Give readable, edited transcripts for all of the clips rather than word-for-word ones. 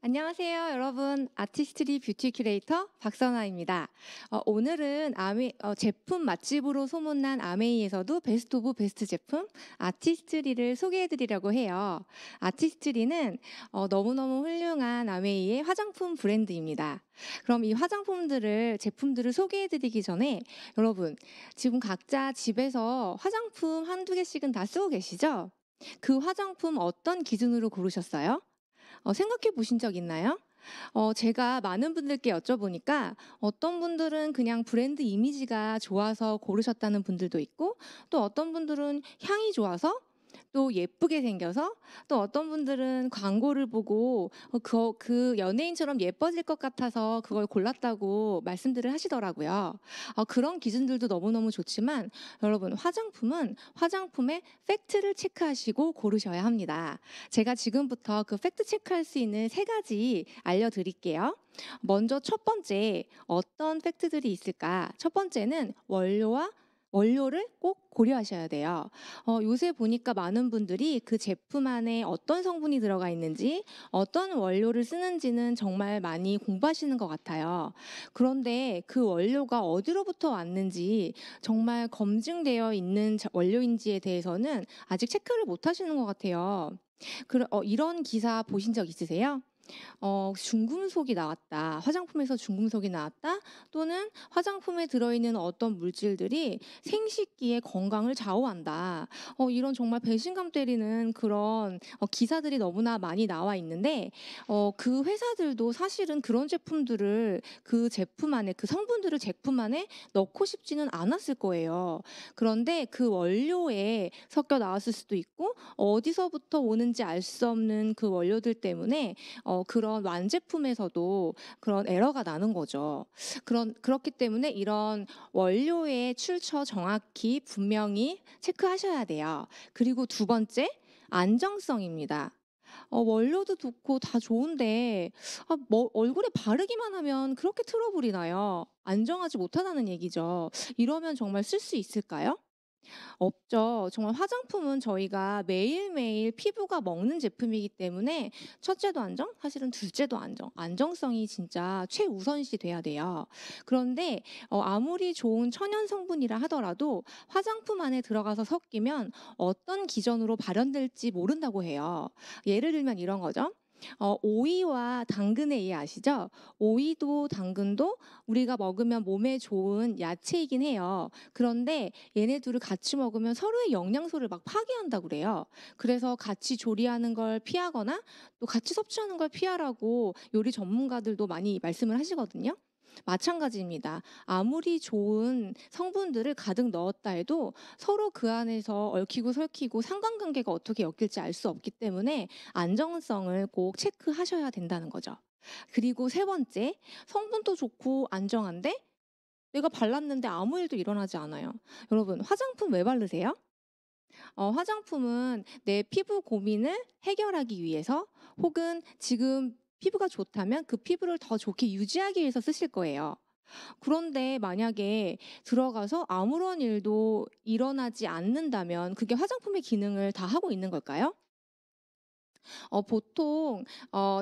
안녕하세요, 여러분. 아티스트리 뷰티 큐레이터 박선아입니다. 오늘은 제품 맛집으로 소문난 아메이에서도 베스트 오브 베스트 제품 아티스트리를 소개해드리려고 해요. 아티스트리는 너무너무 훌륭한 아메이의 화장품 브랜드입니다. 그럼 이 제품들을 소개해드리기 전에 여러분, 지금 각자 집에서 화장품 한두 개씩은 다 쓰고 계시죠? 그 화장품 어떤 기준으로 고르셨어요? 생각해 보신 적 있나요? 제가 많은 분들께 여쭤보니까 어떤 분들은 그냥 브랜드 이미지가 좋아서 고르셨다는 분들도 있고, 또 어떤 분들은 향이 좋아서, 또 예쁘게 생겨서, 또 어떤 분들은 광고를 보고 그 연예인처럼 예뻐질 것 같아서 그걸 골랐다고 말씀들을 하시더라고요. 그런 기준들도 너무너무 좋지만 여러분, 화장품은 화장품의 팩트를 체크하시고 고르셔야 합니다. 제가 지금부터 그 팩트 체크할 수 있는 세 가지 알려드릴게요. 먼저 첫 번째, 어떤 팩트들이 있을까? 첫 번째는 원료를 꼭 고려하셔야 돼요. 요새 보니까 많은 분들이 그 제품 안에 어떤 성분이 들어가 있는지, 어떤 원료를 쓰는지는 정말 많이 공부하시는 것 같아요. 그런데 그 원료가 어디로부터 왔는지, 정말 검증되어 있는 원료인지에 대해서는 아직 체크를 못 하시는 것 같아요. 이런 기사 보신 적 있으세요? 중금속이 나왔다. 화장품에서 중금속이 나왔다. 또는 화장품에 들어있는 어떤 물질들이 생식기의 건강을 좌우한다. 이런 정말 배신감 때리는 그런 기사들이 너무나 많이 나와 있는데, 그 회사들도 사실은 그런 제품들을 그 제품 안에, 그 성분들을 제품 안에 넣고 싶지는 않았을 거예요. 그런데 그 원료에 섞여 나왔을 수도 있고, 어디서부터 오는지 알 수 없는 그 원료들 때문에 그런 완제품에서도 그런 에러가 나는 거죠. 그렇기 때문에 이런 원료의 출처 정확히 분명히 체크하셔야 돼요. 그리고 두 번째, 안정성입니다. 원료도 좋고 다 좋은데 얼굴에 바르기만 하면 그렇게 트러블이 나요. 안정하지 못하다는 얘기죠. 이러면 정말 쓸 수 있을까요? 없죠. 정말 화장품은 저희가 매일매일 피부가 먹는 제품이기 때문에 첫째도 안정, 사실은 둘째도 안정, 안정성이 진짜 최우선시 돼야 돼요. 그런데 아무리 좋은 천연 성분이라 하더라도 화장품 안에 들어가서 섞이면 어떤 기전으로 발현될지 모른다고 해요. 예를 들면 이런 거죠. 오이와 당근의 예 아시죠? 오이도 당근도 우리가 먹으면 몸에 좋은 야채이긴 해요. 그런데 얘네 둘을 같이 먹으면 서로의 영양소를 막 파괴한다고 그래요. 그래서 같이 조리하는 걸 피하거나 또 같이 섭취하는 걸 피하라고 요리 전문가들도 많이 말씀을 하시거든요. 마찬가지입니다. 아무리 좋은 성분들을 가득 넣었다 해도 서로 그 안에서 얽히고 설키고 상관관계가 어떻게 엮일지 알 수 없기 때문에 안정성을 꼭 체크하셔야 된다는 거죠. 그리고 세 번째, 성분도 좋고 안정한데 내가 발랐는데 아무 일도 일어나지 않아요. 여러분, 화장품 왜 바르세요? 화장품은 내 피부 고민을 해결하기 위해서, 혹은 지금 피부가 좋다면 그 피부를 더 좋게 유지하기 위해서 쓰실 거예요. 그런데 만약에 들어가서 아무런 일도 일어나지 않는다면 그게 화장품의 기능을 다 하고 있는 걸까요? 보통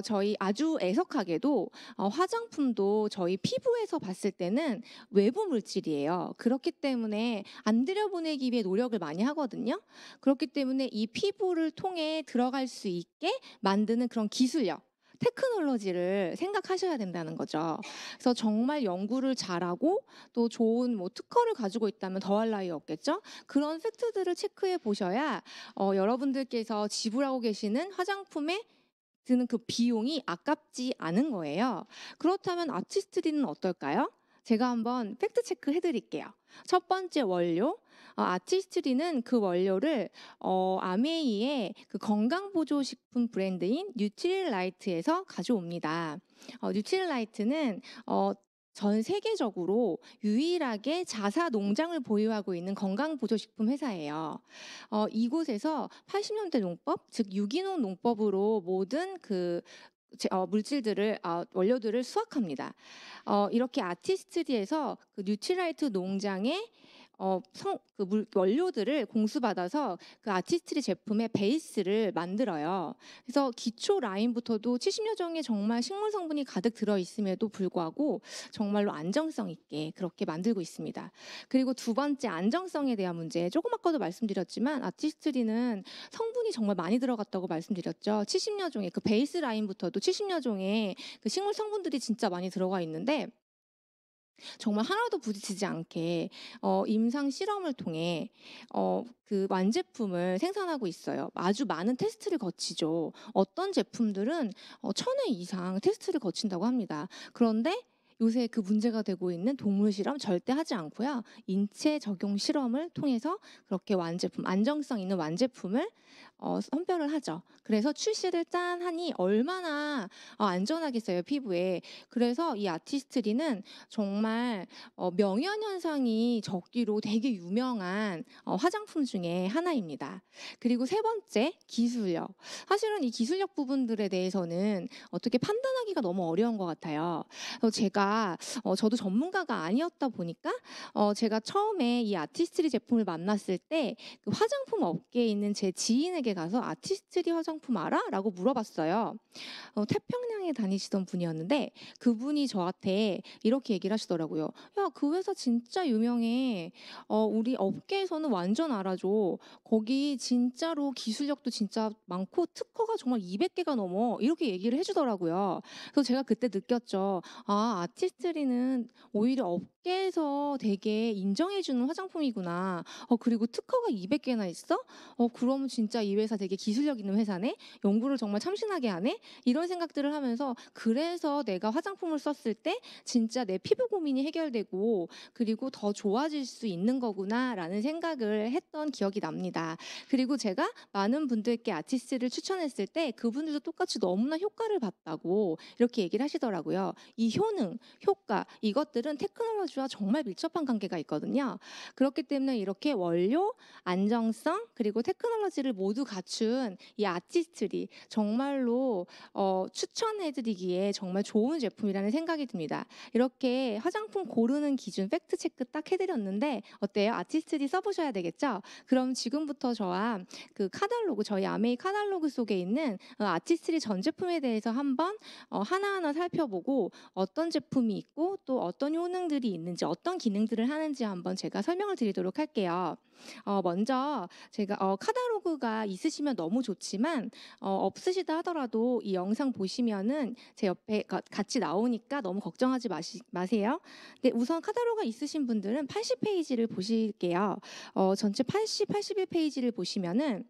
저희 아주 애석하게도 화장품도 저희 피부에서 봤을 때는 외부 물질이에요. 그렇기 때문에 안 들여보내기 위해 노력을 많이 하거든요. 그렇기 때문에 이 피부를 통해 들어갈 수 있게 만드는 그런 기술력, 테크놀로지를 생각하셔야 된다는 거죠. 그래서 정말 연구를 잘하고 또 좋은 뭐 특허를 가지고 있다면 더할 나위 없겠죠. 그런 팩트들을 체크해 보셔야 여러분들께서 지불하고 계시는 화장품에 드는 그 비용이 아깝지 않은 거예요. 그렇다면 아티스트리는 어떨까요? 제가 한번 팩트 체크 해드릴게요. 첫 번째 원료, 아티스트리는 그 원료를 아메이의 그 건강보조식품 브랜드인 뉴트릴라이트에서 가져옵니다. 뉴트릴라이트는 전 세계적으로 유일하게 자사 농장을 보유하고 있는 건강보조식품 회사예요. 이곳에서 80년대 농법, 즉 유기농 농법으로 모든 물질들을 원료들을 수확합니다. 이렇게 아티스트리에서 그 뉴트라이트 농장에 원료들을 공수받아서 그 아티스트리 제품의 베이스를 만들어요. 그래서 기초 라인부터도 70여 종의 정말 식물 성분이 가득 들어 있음에도 불구하고 정말로 안정성 있게 그렇게 만들고 있습니다. 그리고 두 번째 안정성에 대한 문제. 조금 아까도 말씀드렸지만 아티스트리는 성분이 정말 많이 들어갔다고 말씀드렸죠. 70여 종의 그 베이스 라인부터도 70여 종의 그 식물 성분들이 진짜 많이 들어가 있는데 정말 하나도 부딪히지 않게 임상 실험을 통해 그 완제품을 생산하고 있어요. 아주 많은 테스트를 거치죠. 어떤 제품들은 1000회 이상 테스트를 거친다고 합니다. 그런데 요새 그 문제가 되고 있는 동물 실험 절대 하지 않고요. 인체 적용 실험을 통해서 그렇게 완제품, 안정성 있는 완제품을 선별을 하죠. 그래서 출시를 짠 하니 얼마나 안전하겠어요, 피부에. 그래서 이 아티스트리는 정말 명현 현상이 적기로 되게 유명한 화장품 중에 하나입니다. 그리고 세 번째, 기술력. 사실은 이 기술력 부분들에 대해서는 어떻게 판단하기가 너무 어려운 것 같아요. 제가 저도 전문가가 아니었다 보니까 제가 처음에 이 아티스트리 제품을 만났을 때 그 화장품 업계에 있는 제 지인에게 가서 아티스트리 화장품 알아? 라고 물어봤어요. 태평양에 다니시던 분이었는데 그분이 저한테 이렇게 얘기를 하시더라고요. 야, 그 회사 진짜 유명해. 우리 업계에서는 완전 알아줘. 거기 진짜로 기술력도 진짜 많고 특허가 정말 200개가 넘어. 이렇게 얘기를 해주더라고요. 그래서 제가 그때 느꼈죠. 아, 아티스트리는 오히려 업계에서 되게 인정해주는 화장품이구나. 그리고 특허가 200개나 있어? 그러면 진짜 이 회사 되게 기술력 있는 회사네? 연구를 정말 참신하게 하네? 이런 생각들을 하면서 그래서 내가 화장품을 썼을 때 진짜 내 피부 고민이 해결되고 그리고 더 좋아질 수 있는 거구나라는 생각을 했던 기억이 납니다. 그리고 제가 많은 분들께 아티스트를 추천했을 때 그분들도 똑같이 너무나 효과를 봤다고 이렇게 얘기를 하시더라고요. 이 효능, 효과 이것들은 테크놀로지와 정말 밀접한 관계가 있거든요. 그렇기 때문에 이렇게 원료, 안정성 그리고 테크놀로지를 모두 갖춘 이 아티스트리 정말로 추천해드리기에 정말 좋은 제품이라는 생각이 듭니다. 이렇게 화장품 고르는 기준 팩트 체크 딱 해드렸는데 어때요? 아티스트리 써보셔야 되겠죠? 그럼 지금부터 저와 그 카탈로그 저희 아메이 카탈로그 속에 있는 아티스트리 전 제품에 대해서 한번 하나하나 살펴보고 어떤 제품이 있고 또 어떤 효능들이 있는지 어떤 기능들을 하는지 한번 제가 설명을 드리도록 할게요. 먼저 제가 카탈로그가 있으시면 너무 좋지만 없으시다 하더라도 이 영상 보시면은 제 옆에 같이 나오니까 너무 걱정하지 마세요. 네, 우선 카탈로그가 있으신 분들은 80페이지를 보실게요. 전체 81페이지를 보시면은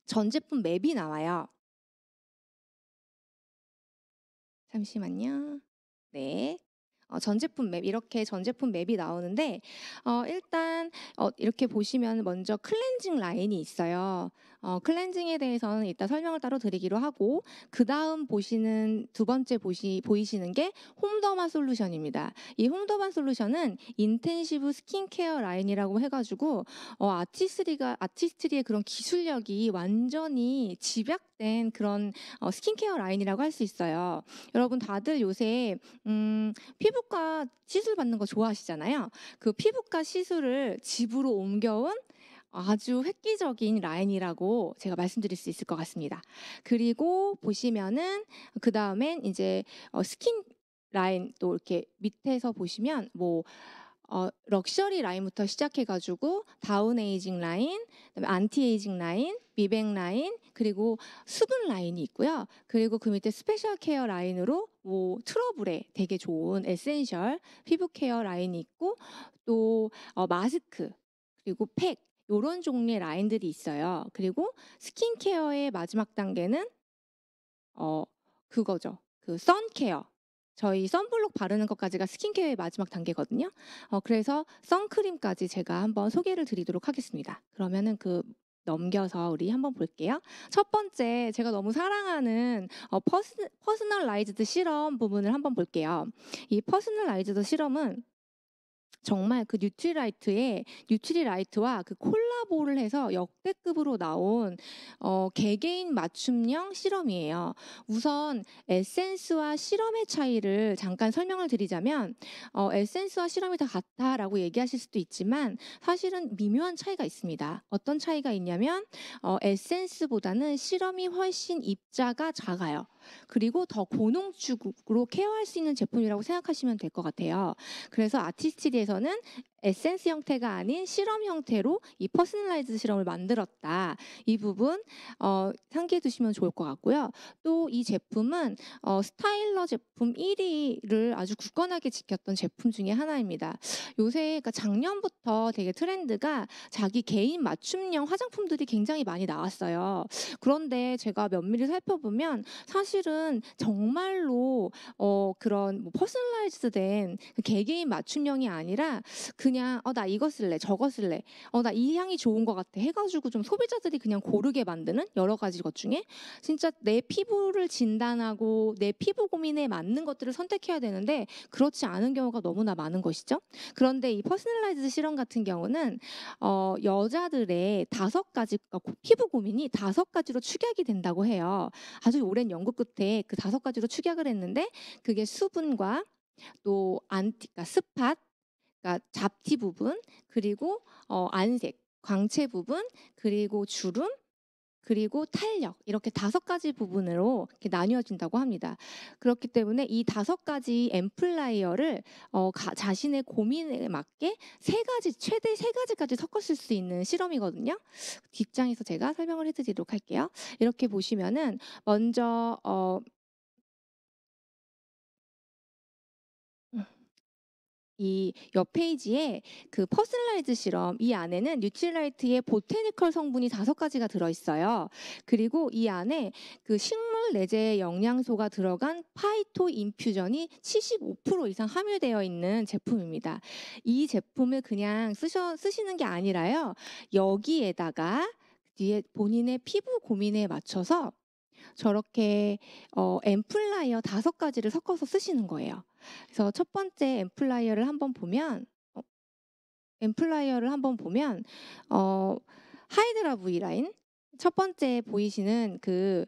전 제품 맵이 나와요. 잠시만요. 네. 전 제품 맵 이렇게 전 제품 맵이 나오는데 일단 이렇게 보시면 먼저 클렌징 라인이 있어요. 클렌징에 대해서는 이따 설명을 따로 드리기로 하고 그다음 보시는 두 번째 보이시는 게 홈더마 솔루션입니다. 이 홈더마 솔루션은 인텐시브 스킨케어 라인이라고 해가지고 아티스트리의 그런 기술력이 완전히 집약된 그런 스킨케어 라인이라고 할 수 있어요. 여러분 다들 요새 피부과 시술 받는 거 좋아하시잖아요. 그 피부과 시술을 집으로 옮겨온 아주 획기적인 라인이라고 제가 말씀드릴 수 있을 것 같습니다. 그리고 보시면은 그 다음엔 이제 스킨 라인 또 이렇게 밑에서 보시면 뭐 럭셔리 라인부터 시작해가지고 다운 에이징 라인, 그다음에 안티 에이징 라인, 미백 라인, 그리고 수분 라인이 있고요. 그리고 그 밑에 스페셜 케어 라인으로 뭐 트러블에 되게 좋은 에센셜 피부 케어 라인이 있고 또 마스크 그리고 팩 이런 종류의 라인들이 있어요. 그리고 스킨케어의 마지막 단계는 그거죠. 그 선케어. 저희 선블록 바르는 것까지가 스킨케어의 마지막 단계거든요. 그래서 선크림까지 제가 한번 소개를 드리도록 하겠습니다. 그러면은 넘겨서 우리 한번 볼게요. 첫 번째 제가 너무 사랑하는 퍼스널라이즈드 시럼 부분을 한번 볼게요. 이 퍼스널라이즈드 시럼은 정말 그 뉴트리라이트와 그 콜라보를 해서 역대급으로 나온 개개인 맞춤형 시럼이에요. 우선 에센스와 시럼의 차이를 잠깐 설명을 드리자면 에센스와 시럼이 다 같다라고 얘기하실 수도 있지만 사실은 미묘한 차이가 있습니다. 어떤 차이가 있냐면 에센스보다는 시럼이 훨씬 입자가 작아요. 그리고 더 고농축으로 케어할 수 있는 제품이라고 생각하시면 될 것 같아요. 그래서 아티스트리에서는 에센스 형태가 아닌 시럼 형태로 이 퍼스널라이즈 시럼을 만들었다. 이 부분 상기해 두시면 좋을 것 같고요. 또 이 제품은 스타일러 제품 1위를 아주 굳건하게 지켰던 제품 중에 하나입니다. 요새 그러니까 작년부터 되게 트렌드가 자기 개인 맞춤형 화장품들이 굉장히 많이 나왔어요. 그런데 제가 면밀히 살펴보면 사실은 정말로 그런 뭐 퍼스널라이즈된 개개인 맞춤형이 아니라 그냥 나 이거 쓸래 저거 쓸래 나 이 향이 좋은 것 같아 해가지고 좀 소비자들이 그냥 고르게 만드는 여러 가지 것 중에 진짜 내 피부를 진단하고 내 피부 고민에 맞는 것들을 선택해야 되는데 그렇지 않은 경우가 너무나 많은 것이죠. 그런데 이 퍼스널라이즈 실험 같은 경우는 여자들의 5가지 피부 고민이 5가지로 축약이 된다고 해요. 아주 오랜 연구 끝에 그 5가지로 축약을 했는데 그게 수분과 또 그러니까 스팟, 그러니까 잡티 부분, 그리고 안색, 광채 부분, 그리고 주름, 그리고 탄력 이렇게 5가지 부분으로 이렇게 나뉘어진다고 합니다. 그렇기 때문에 이 5가지 앰플라이어를 자신의 고민에 맞게 최대 3가지까지 섞어 쓸 수 있는 실험이거든요. 뒷장에서 제가 설명을 해드리도록 할게요. 이렇게 보시면은 먼저 이 옆 페이지에 그 퍼스널라이즈 실험 이 안에는 뉴트리라이트의 보테니컬 성분이 5가지가 들어있어요. 그리고 이 안에 그 식물 내재 영양소가 들어간 파이토 인퓨전이 75% 이상 함유되어 있는 제품입니다. 이 제품을 그냥 쓰시는 게 아니라요. 여기에다가 뒤에 본인의 피부 고민에 맞춰서 저렇게 앰플라이어 5가지를 섞어서 쓰시는 거예요. 그래서 첫 번째 앰플라이어를 한번 보면 하이드라 V 라인 첫 번째 보이시는 그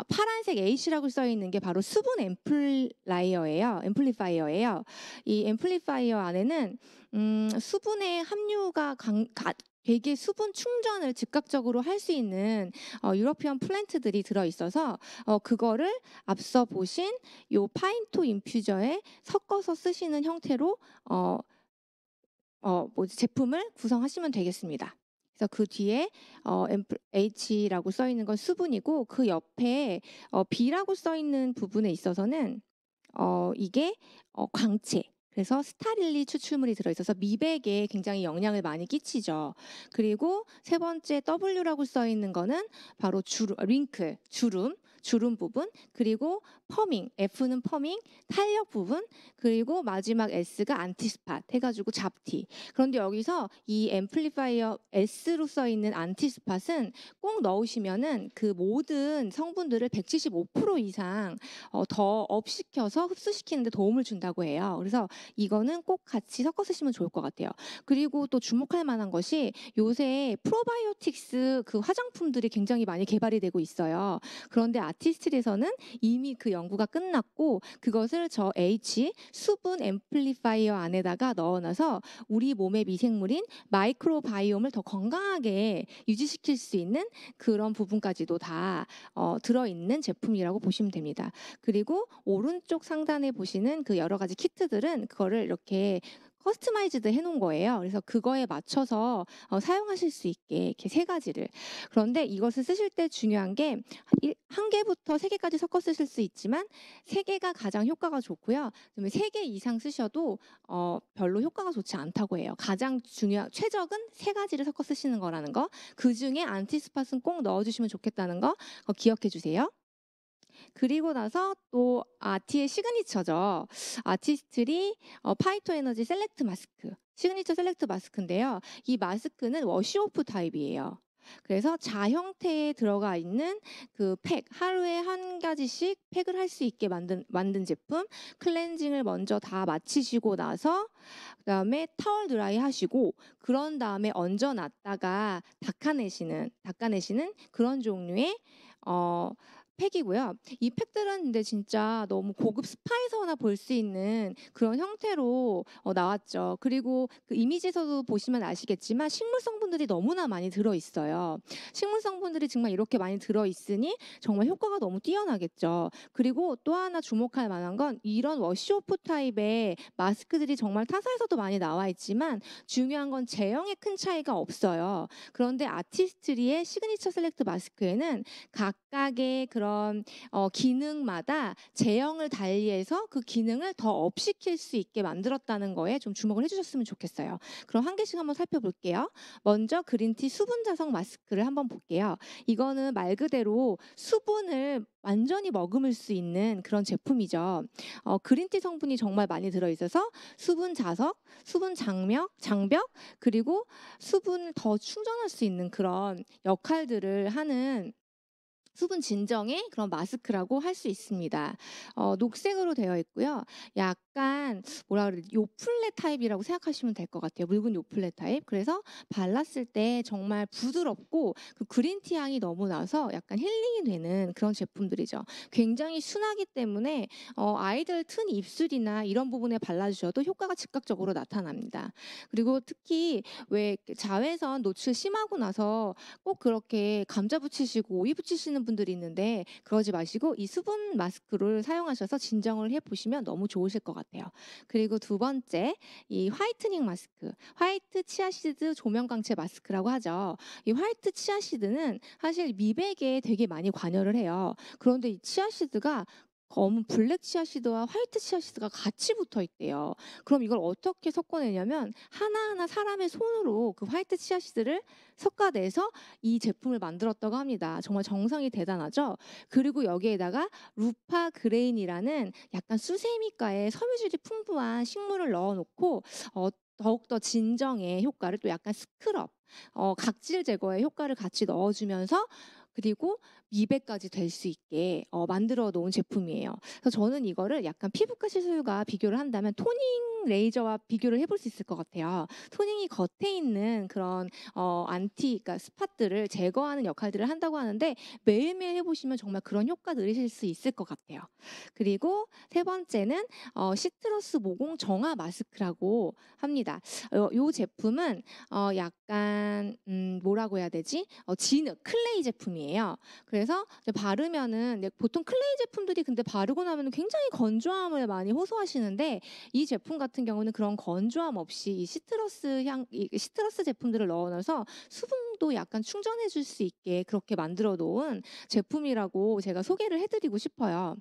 파란색 H라고 써 있는 게 바로 수분 앰플리파이어예요. 이 앰플리파이어 안에는 수분의 함유가 되게 수분 충전을 즉각적으로 할 수 있는 유러피안 플랜트들이 들어 있어서 그거를 앞서 보신 요 파인토 인퓨저에 섞어서 쓰시는 형태로 제품을 구성하시면 되겠습니다. 그래서 그 뒤에 H라고 써 있는 건 수분이고 그 옆에 B라고 써 있는 부분에 있어서는 이게 광채. 그래서 스타릴리 추출물이 들어있어서 미백에 굉장히 영향을 많이 끼치죠. 그리고 세 번째 W라고 써 있는 거는 바로 링클, 주름 부분, 그리고 퍼밍, F는 퍼밍, 탄력 부분, 그리고 마지막 S가 안티스팟 해가지고 잡티. 그런데 여기서 이 앰플리파이어 S로 써 있는 안티스팟은 꼭 넣으시면은 그 모든 성분들을 175% 이상 더 업시켜서 흡수시키는 데 도움을 준다고 해요. 그래서 이거는 꼭 같이 섞어 쓰시면 좋을 것 같아요. 그리고 또 주목할 만한 것이 요새 프로바이오틱스 그 화장품들이 굉장히 많이 개발이 되고 있어요. 그런데 아티스트리에서는 이미 그 연구가 끝났고 그것을 저 H 수분 앰플리파이어 안에다가 넣어놔서 우리 몸의 미생물인 마이크로바이옴을 더 건강하게 유지시킬 수 있는 그런 부분까지도 다 들어있는 제품이라고 보시면 됩니다. 그리고 오른쪽 상단에 보시는 그 여러 가지 키트들은 그거를 이렇게 커스터마이즈드 해놓은 거예요. 그래서 그거에 맞춰서 사용하실 수 있게 이렇게 3가지를. 그런데 이것을 쓰실 때 중요한 게 1개부터 3개까지 섞어 쓰실 수 있지만 3개가 가장 효과가 좋고요. 그다음에 3개 이상 쓰셔도 별로 효과가 좋지 않다고 해요. 가장 최적은 3가지를 섞어 쓰시는 거라는 거. 그 중에 안티스팟은 꼭 넣어주시면 좋겠다는 거 기억해 주세요. 그리고 나서 또 아티의 시그니처죠. 아티스트리 파이토 에너지 셀렉트 마스크. 시그니처 셀렉트 마스크인데요. 이 마스크는 워시오프 타입이에요. 그래서 자 형태에 들어가 있는 그 팩, 하루에 한 가지씩 팩을 할 수 있게 만든 제품. 클렌징을 먼저 다 마치시고 나서 그다음에 타월 드라이 하시고 그런 다음에 얹어 놨다가 닦아내시는 그런 종류의 어 팩이고요. 이 팩들은 근데 진짜 너무 고급 스파에서나 볼 수 있는 그런 형태로 나왔죠. 그리고 그 이미지에서도 보시면 아시겠지만 식물 성분들이 너무나 많이 들어 있어요. 식물 성분들이 정말 이렇게 많이 들어 있으니 정말 효과가 너무 뛰어나겠죠. 그리고 또 하나 주목할 만한 건 이런 워시오프 타입의 마스크들이 정말 타사에서도 많이 나와 있지만 중요한 건 제형에 큰 차이가 없어요. 그런데 아티스트리의 시그니처 셀렉트 마스크에는 각각의 그런 기능마다 제형을 달리해서 그 기능을 더 업시킬 수 있게 만들었다는 거에 좀 주목을 해주셨으면 좋겠어요. 그럼 한 개씩 한번 살펴볼게요. 먼저 그린티 수분 자석 마스크를 한번 볼게요. 이거는 말 그대로 수분을 완전히 머금을 수 있는 그런 제품이죠. 그린티 성분이 정말 많이 들어있어서 수분 자석, 수분 장벽, 그리고 수분을 더 충전할 수 있는 그런 역할들을 하는 수분 진정의 그런 마스크라고 할 수 있습니다. 녹색으로 되어 있고요. 약간 뭐라 그래 요플레 타입이라고 생각하시면 될 것 같아요. 묽은 요플레 타입. 그래서 발랐을 때 정말 부드럽고 그 그린티 향이 너무 나서 약간 힐링이 되는 그런 제품들이죠. 굉장히 순하기 때문에 아이들 튼 입술이나 이런 부분에 발라주셔도 효과가 즉각적으로 나타납니다. 그리고 특히 왜 자외선 노출 심하고 나서 꼭 그렇게 감자 붙이시고 오이 붙이시는 분들이 있는데 그러지 마시고 이 수분 마스크를 사용하셔서 진정을 해보시면 너무 좋으실 것 같아요. 그리고 두 번째, 이 화이트닝 마스크, 화이트 치아시드 조명 강체 마스크라고 하죠. 이 화이트 치아시드는 사실 미백에 되게 많이 관여를 해요. 그런데 이 치아시드가 검은 블랙 치아시드와 화이트 치아시드가 같이 붙어 있대요. 그럼 이걸 어떻게 섞어내냐면 하나하나 사람의 손으로 그 화이트 치아시드를 섞어내서 이 제품을 만들었다고 합니다. 정말 정성이 대단하죠. 그리고 여기에다가 루파 그레인이라는 약간 수세미가의 섬유질이 풍부한 식물을 넣어놓고 더욱더 진정의 효과를 또 약간 스크럽, 각질 제거의 효과를 같이 넣어주면서 그리고 미백까지 될 수 있게 만들어 놓은 제품이에요. 그래서 저는 이거를 약간 피부과 시술과 비교를 한다면 토닝 레이저와 비교를 해볼 수 있을 것 같아요. 토닝이 겉에 있는 그런 그러니까 스팟들을 제거하는 역할들을 한다고 하는데 매일매일 해보시면 정말 그런 효과 누리실 수 있을 것 같아요. 그리고 세 번째는 시트러스 모공 정화 마스크라고 합니다. 이 제품은 약간 뭐라고 해야 되지? 진흙 클레이 제품이에요. 그래서 이제 바르면은 보통 클레이 제품들이 근데 바르고 나면 굉장히 건조함을 많이 호소하시는데 이 제품 같은 경우는 그런 건조함 없이 이 시트러스 제품들을 넣어놔서 수분도 약간 충전해 줄 수 있게 그렇게 만들어 놓은 제품이라고 제가 소개를 해드리고 싶어요.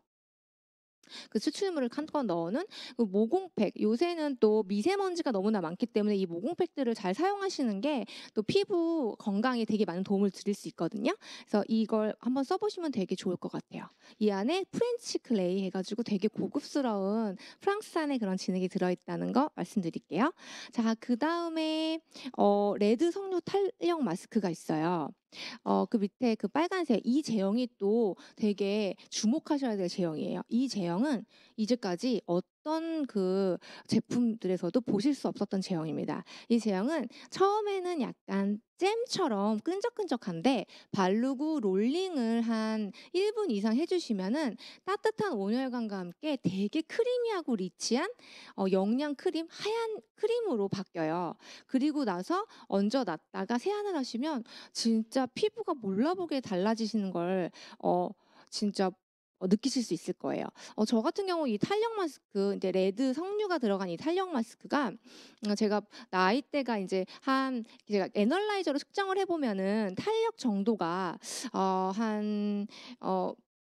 그 추출물을 한 건 넣어는 그 모공팩, 요새는 또 미세먼지가 너무나 많기 때문에 이 모공팩들을 잘 사용하시는 게 또 피부 건강에 되게 많은 도움을 드릴 수 있거든요. 그래서 이걸 한번 써보시면 되게 좋을 것 같아요. 이 안에 프렌치 클레이 해가지고 되게 고급스러운 프랑스산의 그런 진흙이 들어있다는 거 말씀드릴게요. 자, 그 다음에 레드 석류 탄력 마스크가 있어요. 그 밑에 그 빨간색 이 제형이 또 되게 주목하셔야 될 제형이에요. 이 제형은 이제까지 어떤 그 제품들에서도 보실 수 없었던 제형입니다. 이 제형은 처음에는 약간 잼처럼 끈적끈적한데 바르고 롤링을 한 1분 이상 해주시면은 따뜻한 온열감과 함께 되게 크리미하고 리치한 영양 크림, 하얀 크림으로 바뀌어요. 그리고 나서 얹어놨다가 세안을 하시면 진짜 피부가 몰라보게 달라지시는 걸 진짜 느끼실 수 있을 거예요. 저 같은 경우 이 탄력 마스크 이제 레드 석류가 들어간 이 탄력 마스크가 제가 나이대가 이제 한 제가 애널라이저로 측정을 해보면은 탄력 정도가 한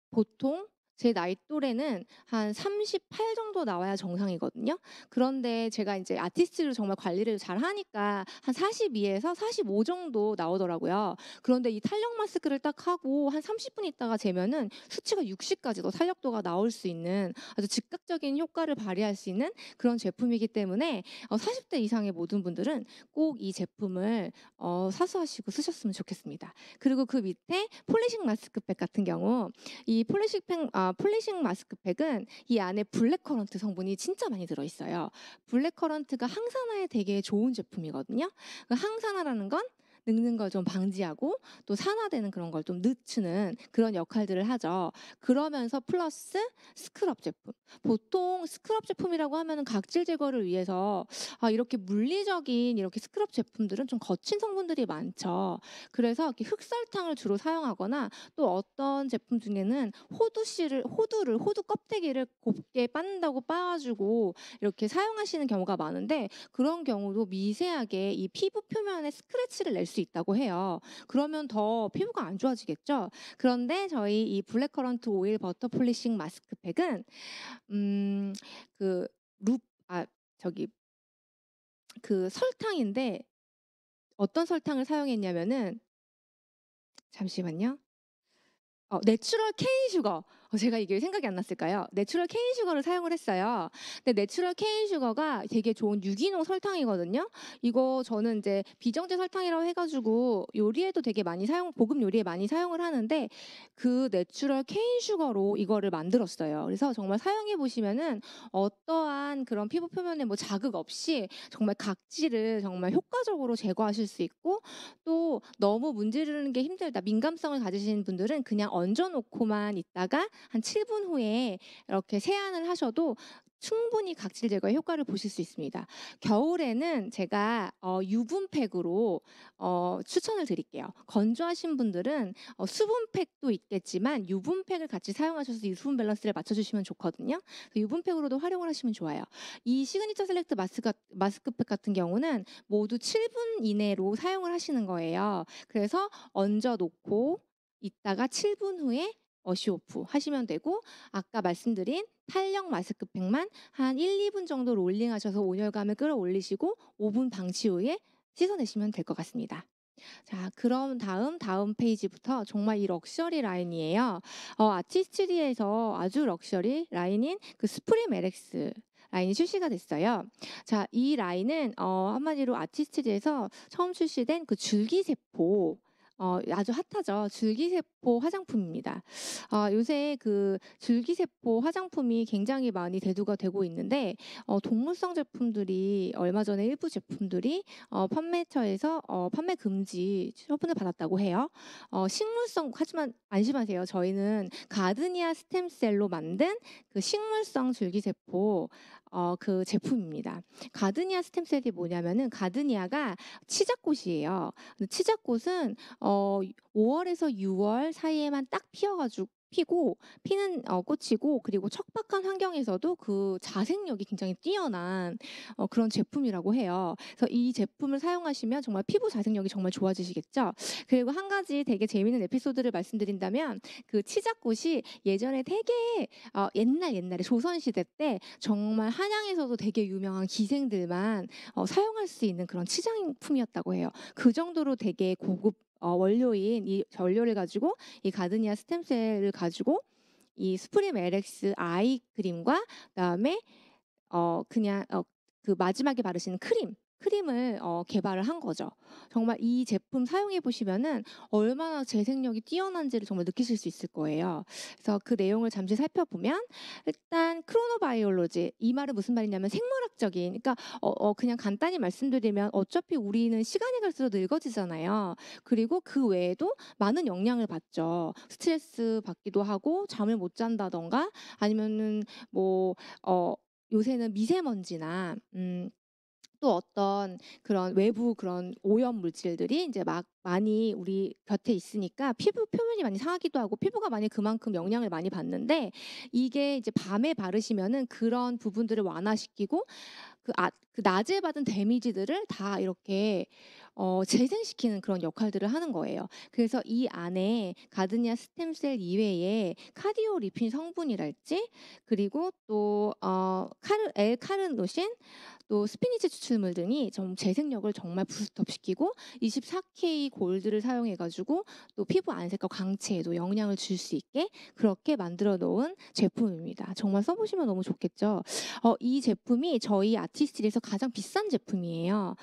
보통 제 나이 또래는 한 38 정도 나와야 정상이거든요. 그런데 제가 인제 아티스트를 정말 관리를 잘하니까 한 42에서 45 정도 나오더라고요. 그런데 이 탄력 마스크를 딱 하고 한 30분 있다가 재면은 수치가 60 까지도 탄력도가 나올 수 있는 아주 즉각적인 효과를 발휘할 수 있는 그런 제품이기 때문에 40대 이상의 모든 분들은 꼭 이 제품을 사수하시고 쓰셨으면 좋겠습니다. 그리고 그 밑에 폴리싱 마스크팩 같은 경우 이 폴리싱 마스크팩은 이 안에 블랙 커런트 성분이 진짜 많이 들어 있어요. 블랙 커런트가 항산화에 되게 좋은 제품이거든요. 그 항산화라는 건 늙는 걸 좀 방지하고 또 산화되는 그런 걸 좀 늦추는 그런 역할들을 하죠. 그러면서 플러스 스크럽 제품. 보통 스크럽 제품이라고 하면은 각질 제거를 위해서 이렇게 물리적인 이렇게 스크럽 제품들은 좀 거친 성분들이 많죠. 그래서 이렇게 흑설탕을 주로 사용하거나 또 어떤 제품 중에는 호두 껍데기를 곱게 빻는다고 빻아 가지고 이렇게 사용하시는 경우가 많은데 그런 경우도 미세하게 이 피부 표면에 스크래치를 낼 수 있다고 해요. 그러면 더 피부가 안 좋아지겠죠. 그런데 저희 이 블랙커런트 오일 버터 폴리싱 마스크팩은 음 그 루 아 저기 그 설탕인데 어떤 설탕을 사용했냐면은 잠시만요. 내추럴 케인 슈거. 제가 이게 왜 생각이 안 났을까요? 내추럴 케인 슈거를 사용을 했어요. 근데 내추럴 케인 슈거가 되게 좋은 유기농 설탕이거든요. 이거 저는 인제 비정제 설탕이라고 해 가지고 요리에도 되게 많이 고급 요리에 많이 사용을 하는데 그 내추럴 케인 슈거로 이거를 만들었어요. 그래서 정말 사용해 보시면은 어떠한 그런 피부 표면에 뭐 자극 없이 정말 각질을 정말 효과적으로 제거하실 수 있고 또 너무 문지르는 게 힘들다, 민감성을 가지신 분들은 그냥 얹어 놓고만 있다가 한 7분 후에 이렇게 세안을 하셔도 충분히 각질 제거에 효과를 보실 수 있습니다. 겨울에는 제가 유분팩으로 추천을 드릴게요. 건조하신 분들은 수분팩도 있겠지만 유분팩을 같이 사용하셔서 유수분 밸런스를 맞춰 주시면 좋거든요. 유분팩으로도 활용을 하시면 좋아요. 이 시그니처 셀렉트 마스크팩 같은 경우는 모두 7분 이내로 사용을 하시는 거예요. 그래서 얹어 놓고 있다가 7분 후에 워시오프 하시면 되고 아까 말씀드린 탄력 마스크팩만 한 1-2분 정도 롤링하셔서 온열감을 끌어올리시고 5분 방치 후에 씻어내시면 될 것 같습니다. 자, 그럼 다음 페이지부터 정말 이 럭셔리 라인이에요. 아티스트리에서 아주 럭셔리 라인인 그 스프림 LX 라인이 출시가 됐어요. 자, 이 라인은 한마디로 아티스트리에서 처음 출시된 그 줄기세포, 아주 핫하죠. 줄기세포 화장품입니다. 요새 그 줄기세포 화장품이 굉장히 많이 대두가 되고 있는데 동물성 제품들이 얼마 전에 일부 제품들이 판매처에서 판매 금지 처분을 받았다고 해요. 식물성, 하지만 안심하세요. 저희는 가드니아 스템셀로 만든 그 식물성 줄기세포 그 제품입니다. 가드니아 스템셀이 뭐냐면은 가드니아가 치자꽃이에요. 근데 치자꽃은 5월에서 6월 사이에만 딱 피고 피는 꽃이고 그리고 척박한 환경에서도 그 자생력이 굉장히 뛰어난 그런 제품이라고 해요. 그래서 이 제품을 사용하시면 정말 피부 자생력이 정말 좋아지시겠죠. 그리고 한 가지 되게 재미있는 에피소드를 말씀드린다면 그 치자꽃이 예전에 되게 옛날에 조선시대 때 정말 한양에서도 되게 유명한 기생들만 사용할 수 있는 그런 치장품이었다고 해요. 그 정도로 되게 고급 원료인 이 원료를 가지고 이 가드니아 스템셀을 가지고 이 스프림 LX 아이 크림과 그다음에 그냥 그 마지막에 바르시는 크림을 개발을 한 거죠. 정말 이 제품 사용해 보시면은 얼마나 재생력이 뛰어난지를 정말 느끼실 수 있을 거예요. 그래서 그 내용을 잠시 살펴보면 일단 크로노바이올로지, 이 말은 무슨 말이냐면 생물학적인, 그러니까 그냥 간단히 말씀드리면 어차피 우리는 시간이 갈수록 늙어지잖아요. 그리고 그 외에도 많은 영향을 받죠. 스트레스 받기도 하고 잠을 못 잔다든가 아니면은 뭐 요새는 미세먼지나 또 어떤 그런 외부 그런 오염 물질들이 이제 막 많이 우리 곁에 있으니까 피부 표면이 많이 상하기도 하고 피부가 많이 그만큼 영향을 많이 받는데 이게 이제 밤에 바르시면은 그런 부분들을 완화시키고 그 낮에 받은 데미지들을 다 이렇게 재생시키는 그런 역할들을 하는 거예요. 그래서 이 안에 가드니아 스템셀 이외에 카디오 리핀 성분이랄지 그리고 또 L-카르노신 또 스피니치 추출물 등이 좀 재생력을 정말 부스트업시키고 24K 골드를 사용해 가지고 또 피부 안색과 광채에도 영향을 줄 수 있게 그렇게 만들어 놓은 제품입니다. 정말 써 보시면 너무 좋겠죠. 이 제품이 저희 아티스트리에서 가장 비싼 제품이에요.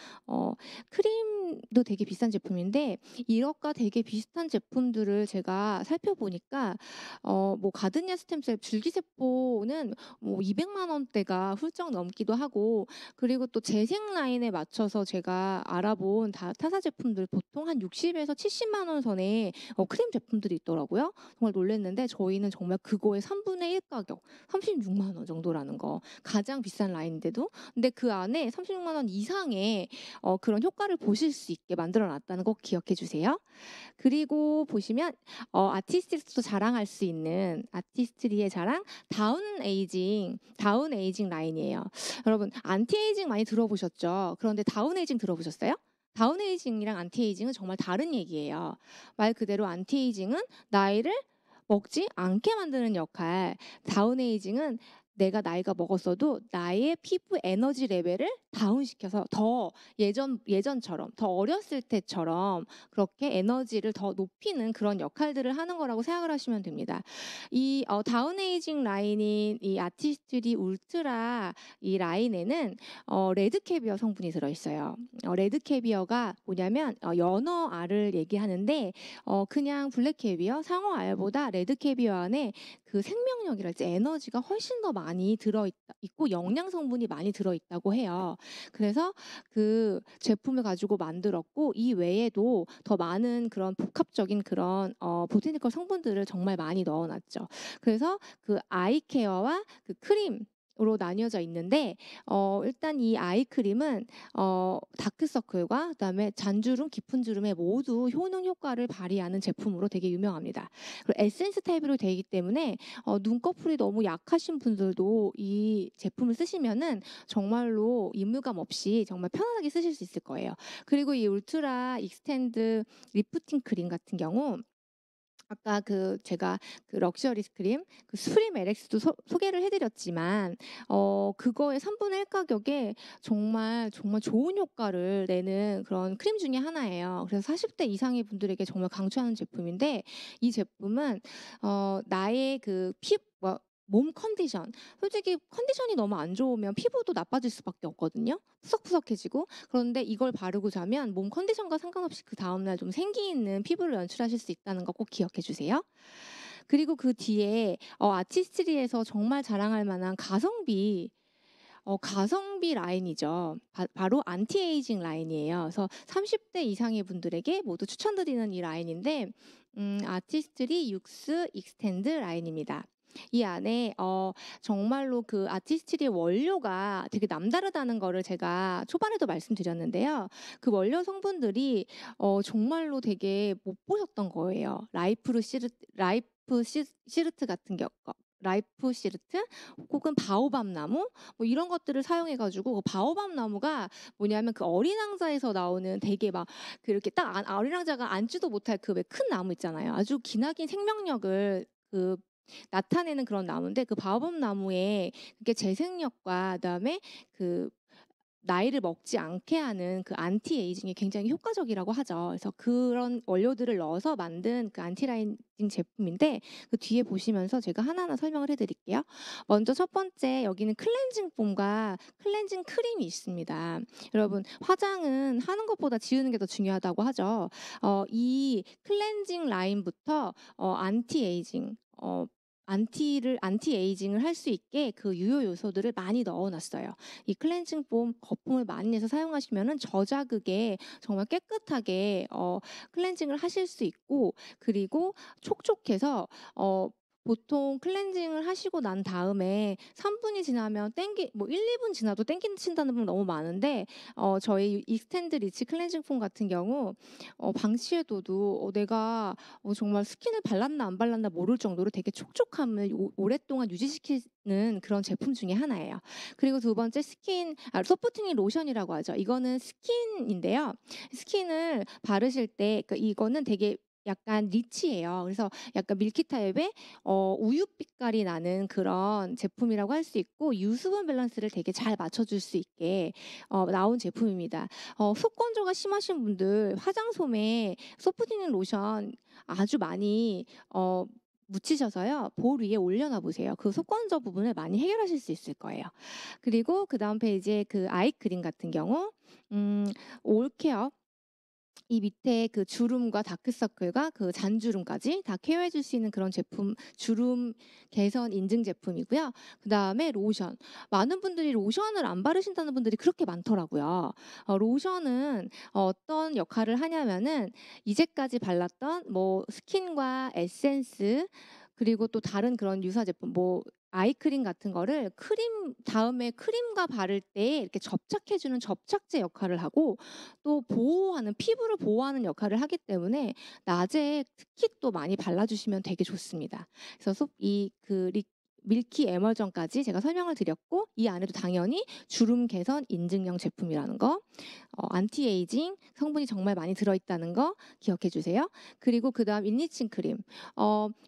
크림도 되게 비싼 제품인데 이것과 되게 비슷한 제품들을 제가 살펴보니까 뭐 가드니아 스템셀 줄기세포는 뭐 200만 원대가 훌쩍 넘기도 하고 그리고 또 재생 라인에 맞춰서 제가 알아본 타사 제품들 보통 한 60에서 70만 원 선에 크림 제품들이 있더라고요. 정말 놀랐는데 저희는 정말 그거의 3분의 1 가격 36만 원 정도라는 거. 가장 비싼 라인인데도 근데 그 안에 36만 원 이상의 그런 효과를 보실 수 있게 만들어 놨다는 거 꼭 기억해 주세요. 그리고 보시면 아티스트도 자랑할 수 있는 아티스트리의 자랑 다운 에이징 라인이에요. 여러분 안티 에이징 많이 들어보셨죠? 그런데 다운 에이징 들어보셨어요? 다운 에이징이랑 안티 에이징은 정말 다른 얘기예요. 말 그대로 안티 에이징은 나이를 먹지 않게 만드는 역할, 다운 에이징은 내가 나이가 먹었어도 나의 피부 에너지 레벨을 다운시켜서 더 예전처럼 더 어렸을 때처럼 그렇게 에너지를 더 높이는 그런 역할들을 하는 거라고 생각을 하시면 됩니다. 이 다운 에이징 라인인 이 아티스트리 울트라 이 라인에는 레드 캐비어 성분이 들어 있어요. 레드 캐비어가 뭐냐면 연어 알을 얘기하는데 그냥 블랙 캐비어, 상어 알보다 레드 캐비어 안에 그 생명력이랄지 에너지가 훨씬 더 많이 있고 영양 성분이 많이 들어 있다고 해요. 그래서 그 제품을 가지고 만들었고 이 외에도 더 많은 그런 복합적인 그런 보테니컬 성분들을 정말 많이 넣어놨죠. 그래서 그 아이 케어와 그 크림 으로 나뉘어져 있는데 일단 이 아이 크림은 다크서클과 그다음에 잔주름, 깊은 주름에 모두 효능 효과를 발휘하는 제품으로 되게 유명합니다. 그리고 에센스 타입으로 되기 때문에 눈꺼풀이 너무 약하신 분들도 이 제품을 쓰시면은 정말로 이물감 없이 정말 편안하게 쓰실 수 있을 거예요. 그리고 이 울트라 익스텐드 리프팅 크림 같은 경우 아까 제가 그 럭셔리 크림 그 수프림 LX도 소개를 해드렸지만 그거의 3분의 1 가격에 정말 좋은 효과를 내는 그런 크림 중에 하나예요. 그래서 40대 이상의 분들에게 정말 강추하는 제품인데 이 제품은 나의 그 몸 컨디션 솔직히 컨디션이 너무 안 좋으면 피부도 나빠질 수밖에 없거든요. 푸석푸석해지고 그런데 이걸 바르고 자면 몸 컨디션과 상관없이 그 다음날 좀 생기 있는 피부를 연출하실 수 있다는 거 꼭 기억해 주세요. 그리고 그 뒤에 아티스트리에서 정말 자랑할 만한 가성비 라인이죠. 바로 안티에이징 라인이에요. 그래서 30대 이상의 분들에게 모두 추천드리는 이 라인인데 아티스트리 육스 익스텐드 라인입니다. 이 안에 정말로 그 아티스트리의 원료가 되게 남다르다는 거를 제가 초반에도 말씀드렸는데요. 그 원료 성분들이 정말로 되게 못 보셨던 거예요. 라이프 시르트 같은 라이프 시르트 혹은 바오밥 나무 뭐 이런 것들을 사용해 가지고 그 바오밥 나무가 뭐냐면 그 어린 왕자에서 나오는 되게 막 그렇게 딱 어린 왕자가 앉지도 못할 그 왜 큰 나무 있잖아요. 아주 기나긴 생명력을 나타내는 그런 나무인데 그 바오밥 나무에 그게 재생력과 그다음에 그 나이를 먹지 않게 하는 그 안티 에이징이 굉장히 효과적이라고 하죠. 그래서 그런 원료들을 넣어서 만든 그 안티 라이징 제품인데 그 뒤에 보시면서 제가 하나하나 설명을 해드릴게요. 먼저 첫 번째 여기는 클렌징 폼과 클렌징 크림이 있습니다. 여러분 화장은 하는 것보다 지우는 게 더 중요하다고 하죠. 이 클렌징 라인부터 안티 에이징 안티 에이징을 할 수 있게 그 유효 요소들을 많이 넣어놨어요. 이 클렌징 폼 거품을 많이 내서 사용하시면은 저자극에 정말 깨끗하게 클렌징을 하실 수 있고 그리고 촉촉해서 보통 클렌징을 하시고 난 다음에 3 분이 지나면 땡기 뭐 1-2분 지나도 땡긴다는 분 너무 많은데 저희 익스텐드 리치 클렌징 폼 같은 경우 방치해둬도 내가 정말 스킨을 발랐나 안 발랐나 모를 정도로 되게 촉촉함을 오랫동안 유지시키는 그런 제품 중에 하나예요. 그리고 두 번째 소프트닝 로션이라고 하죠. 이거는 스킨인데요. 스킨을 바르실 때 그러니까 이거는 되게 약간 리치해요. 그래서 약간 밀키 타입의 우유 빛깔이 나는 그런 제품이라고 할 수 있고 유수분 밸런스를 되게 잘 맞춰줄 수 있게 나온 제품입니다. 속 건조가 심하신 분들 화장솜에 소프트닝 로션 아주 많이 묻히셔서요. 볼 위에 올려놔 보세요. 그 속 건조 부분을 많이 해결하실 수 있을 거예요. 그리고 그다음 페이지에 그 아이크림 같은 경우 올케어 이 밑에 그 주름과 다크서클과 그 잔주름까지 다 케어해 줄 수 있는 그런 제품, 주름 개선 인증 제품이고요. 그다음에 로션. 많은 분들이 로션을 안 바르신다는 분들이 그렇게 많더라고요. 로션은 어떤 역할을 하냐면은 이제까지 발랐던 뭐 스킨과 에센스 그리고 또 다른 그런 유사 제품 뭐 아이크림 같은 거를 크림 다음에 크림과 바를 때 이렇게 접착해 주는 접착제 역할을 하고 또 피부를 보호하는 역할을 하기 때문에 낮에 특히 또 많이 발라주시면 되게 좋습니다. 그래서 밀키 에멀전까지 제가 설명을 드렸고 이 안에도 당연히 주름 개선 인증형 제품이라는 거, 안티에이징 성분이 정말 많이 들어있다는 거 기억해 주세요. 그리고 그다음 인니칭 크림.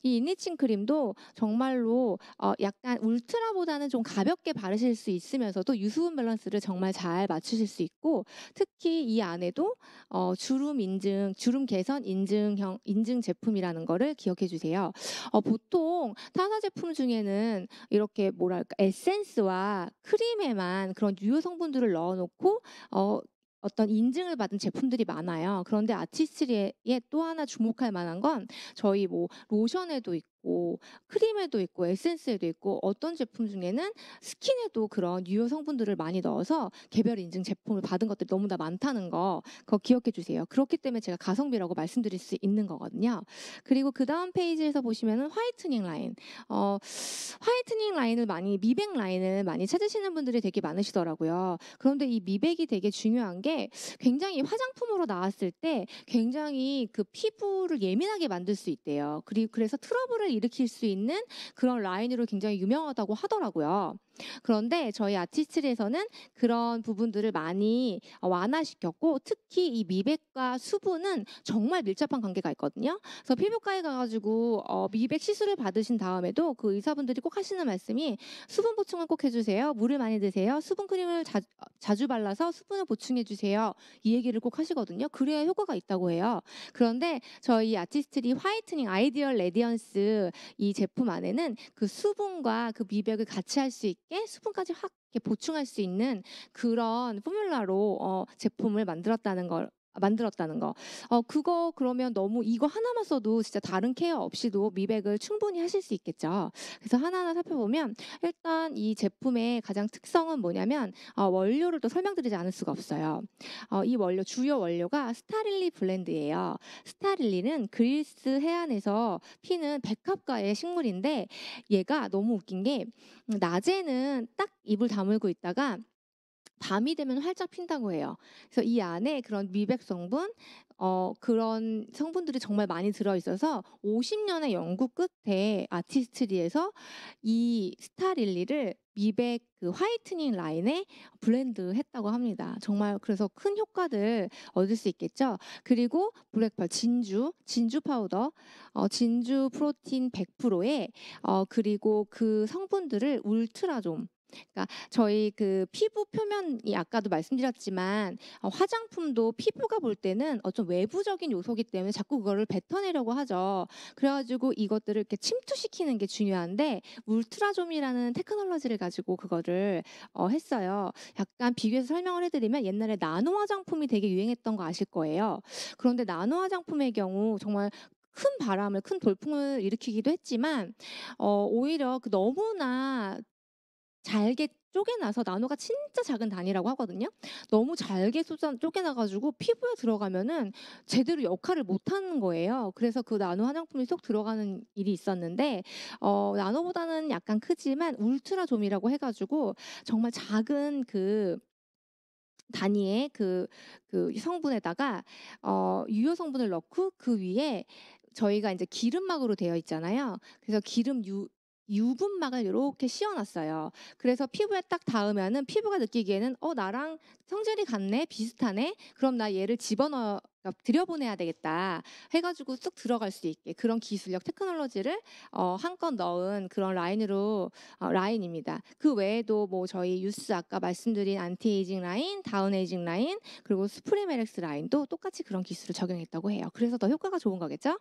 이 인니칭 크림도 정말로 약간 울트라보다는 좀 가볍게 바르실 수 있으면서도 유수분 밸런스를 정말 잘 맞추실 수 있고 특히 이 안에도 주름 개선 인증 제품이라는 거를 기억해 주세요. 보통 타사 제품 중에는 이렇게 뭐랄까 에센스와 크림에만 그런 유효 성분들을 넣어 놓고 어떤 인증을 받은 제품들이 많아요. 그런데 아티스트리에 또 하나 주목할 만한 건 저희 뭐 로션에도 있고 크림에도 있고 에센스에도 있고 어떤 제품 중에는 스킨에도 그런 유효 성분들을 많이 넣어서 개별 인증 제품을 받은 것들이 너무나 많다는 거 그거 기억해 주세요. 그렇기 때문에 제가 가성비라고 말씀드릴 수 있는 거거든요. 그리고 그다음 페이지에서 보시면은 화이트닝 라인. 화이트닝 라인을 미백 라인을 많이 찾으시는 분들이 되게 많으시더라고요. 그런데 이 미백이 되게 중요한 게 굉장히 화장품으로 나왔을 때 굉장히 그 피부를 예민하게 만들 수 있대요. 그리고 그래서 트러블을 일으킬 수 있는 그런 라인으로 굉장히 유명하다고 하더라고요. 그런데 저희 아티스트리에서는 그런 부분들을 많이 완화시켰고 특히 이 미백과 수분은 정말 밀접한 관계가 있거든요. 그래서 피부과에 가가지고 미백 시술을 받으신 다음에도 그 의사분들이 꼭 하시는 말씀이 수분 보충을 꼭 해주세요. 물을 많이 드세요. 수분 크림을 자주 발라서 수분을 보충해 주세요. 이 얘기를 꼭 하시거든요. 그래야 효과가 있다고 해요. 그런데 저희 아티스트리 화이트닝 아이디얼 레디언스 이 제품 안에는 그 수분과 그 미백을 같이 할 수 있게 수분까지 확 이렇게 보충할 수 있는 그런 포뮬라로 제품을 만들었다는 거. 그거 그러면 너무 이거 하나만 써도 진짜 다른 케어 없이도 미백을 충분히 하실 수 있겠죠. 그래서 하나하나 살펴보면 일단 이 제품의 가장 특성은 뭐냐면 원료를 또 설명드리지 않을 수가 없어요. 이 주요 원료가 스타릴리 블렌드예요. 스타릴리는 그리스 해안에서 피는 백합과의 식물인데 얘가 너무 웃긴 게 낮에는 딱 잎을 다물고 있다가 밤이 되면 활짝 핀다고 해요. 그래서 이 안에 그런 미백 성분 그런 성분들이 정말 많이 들어 있어서 50년의 연구 끝에 아티스트리에서 이 스타릴리를 미백 그 화이트닝 라인에 블렌드했다고 합니다. 정말 그래서 큰 효과들 얻을 수 있겠죠. 그리고 블랙펄 진주 파우더, 진주 프로틴 100%에 그리고 그 성분들을 울트라좀 그러니까 저희 그 피부 표면이 아까도 말씀드렸지만 화장품도 피부가 볼 때는 좀 외부적인 요소기 때문에 자꾸 그거를 뱉어내려고 하죠. 그래가지고 이것들을 이렇게 침투시키는 게 중요한데 울트라좀이라는 테크놀로지를 가지고 그거를 했어요. 약간 비교해서 설명을 해드리면 옛날에 나노 화장품이 되게 유행했던 거 아실 거예요. 그런데 나노 화장품의 경우 정말 큰 돌풍을 일으키기도 했지만 오히려 그 너무나 잘게 쪼개놔서 나노가 진짜 작은 단위라고 하거든요. 너무 잘게 쪼개놔 가지고 피부에 들어가면은 제대로 역할을 못 하는 거예요. 그래서 그 나노 화장품이 쏙 들어가는 일이 있었는데 나노보다는 약간 크지만 울트라좀이라고 해 가지고 정말 작은 그 단위의 그 성분에다가 유효 성분을 넣고 그 위에 저희가 인제 기름막으로 되어 있잖아요. 그래서 기름 유분막을 요렇게 씌워 놨어요. 그래서 피부에 딱 닿으면은 피부가 느끼기에는 '어 나랑 성질이 같네. 비슷하네. 그럼 나 얘를 집어넣어 그러니까 들여보내야 되겠다.' 해 가지고 쑥 들어갈 수 있게 그런 기술력 테크놀로지를 한껏 넣은 그런 라인입니다. 그 외에도 뭐 저희 유스 아까 말씀드린 안티에이징 라인, 다운에이징 라인 그리고 스프리메렉스 라인도 똑같이 그런 기술을 적용했다고 해요. 그래서 더 효과가 좋은 거겠죠?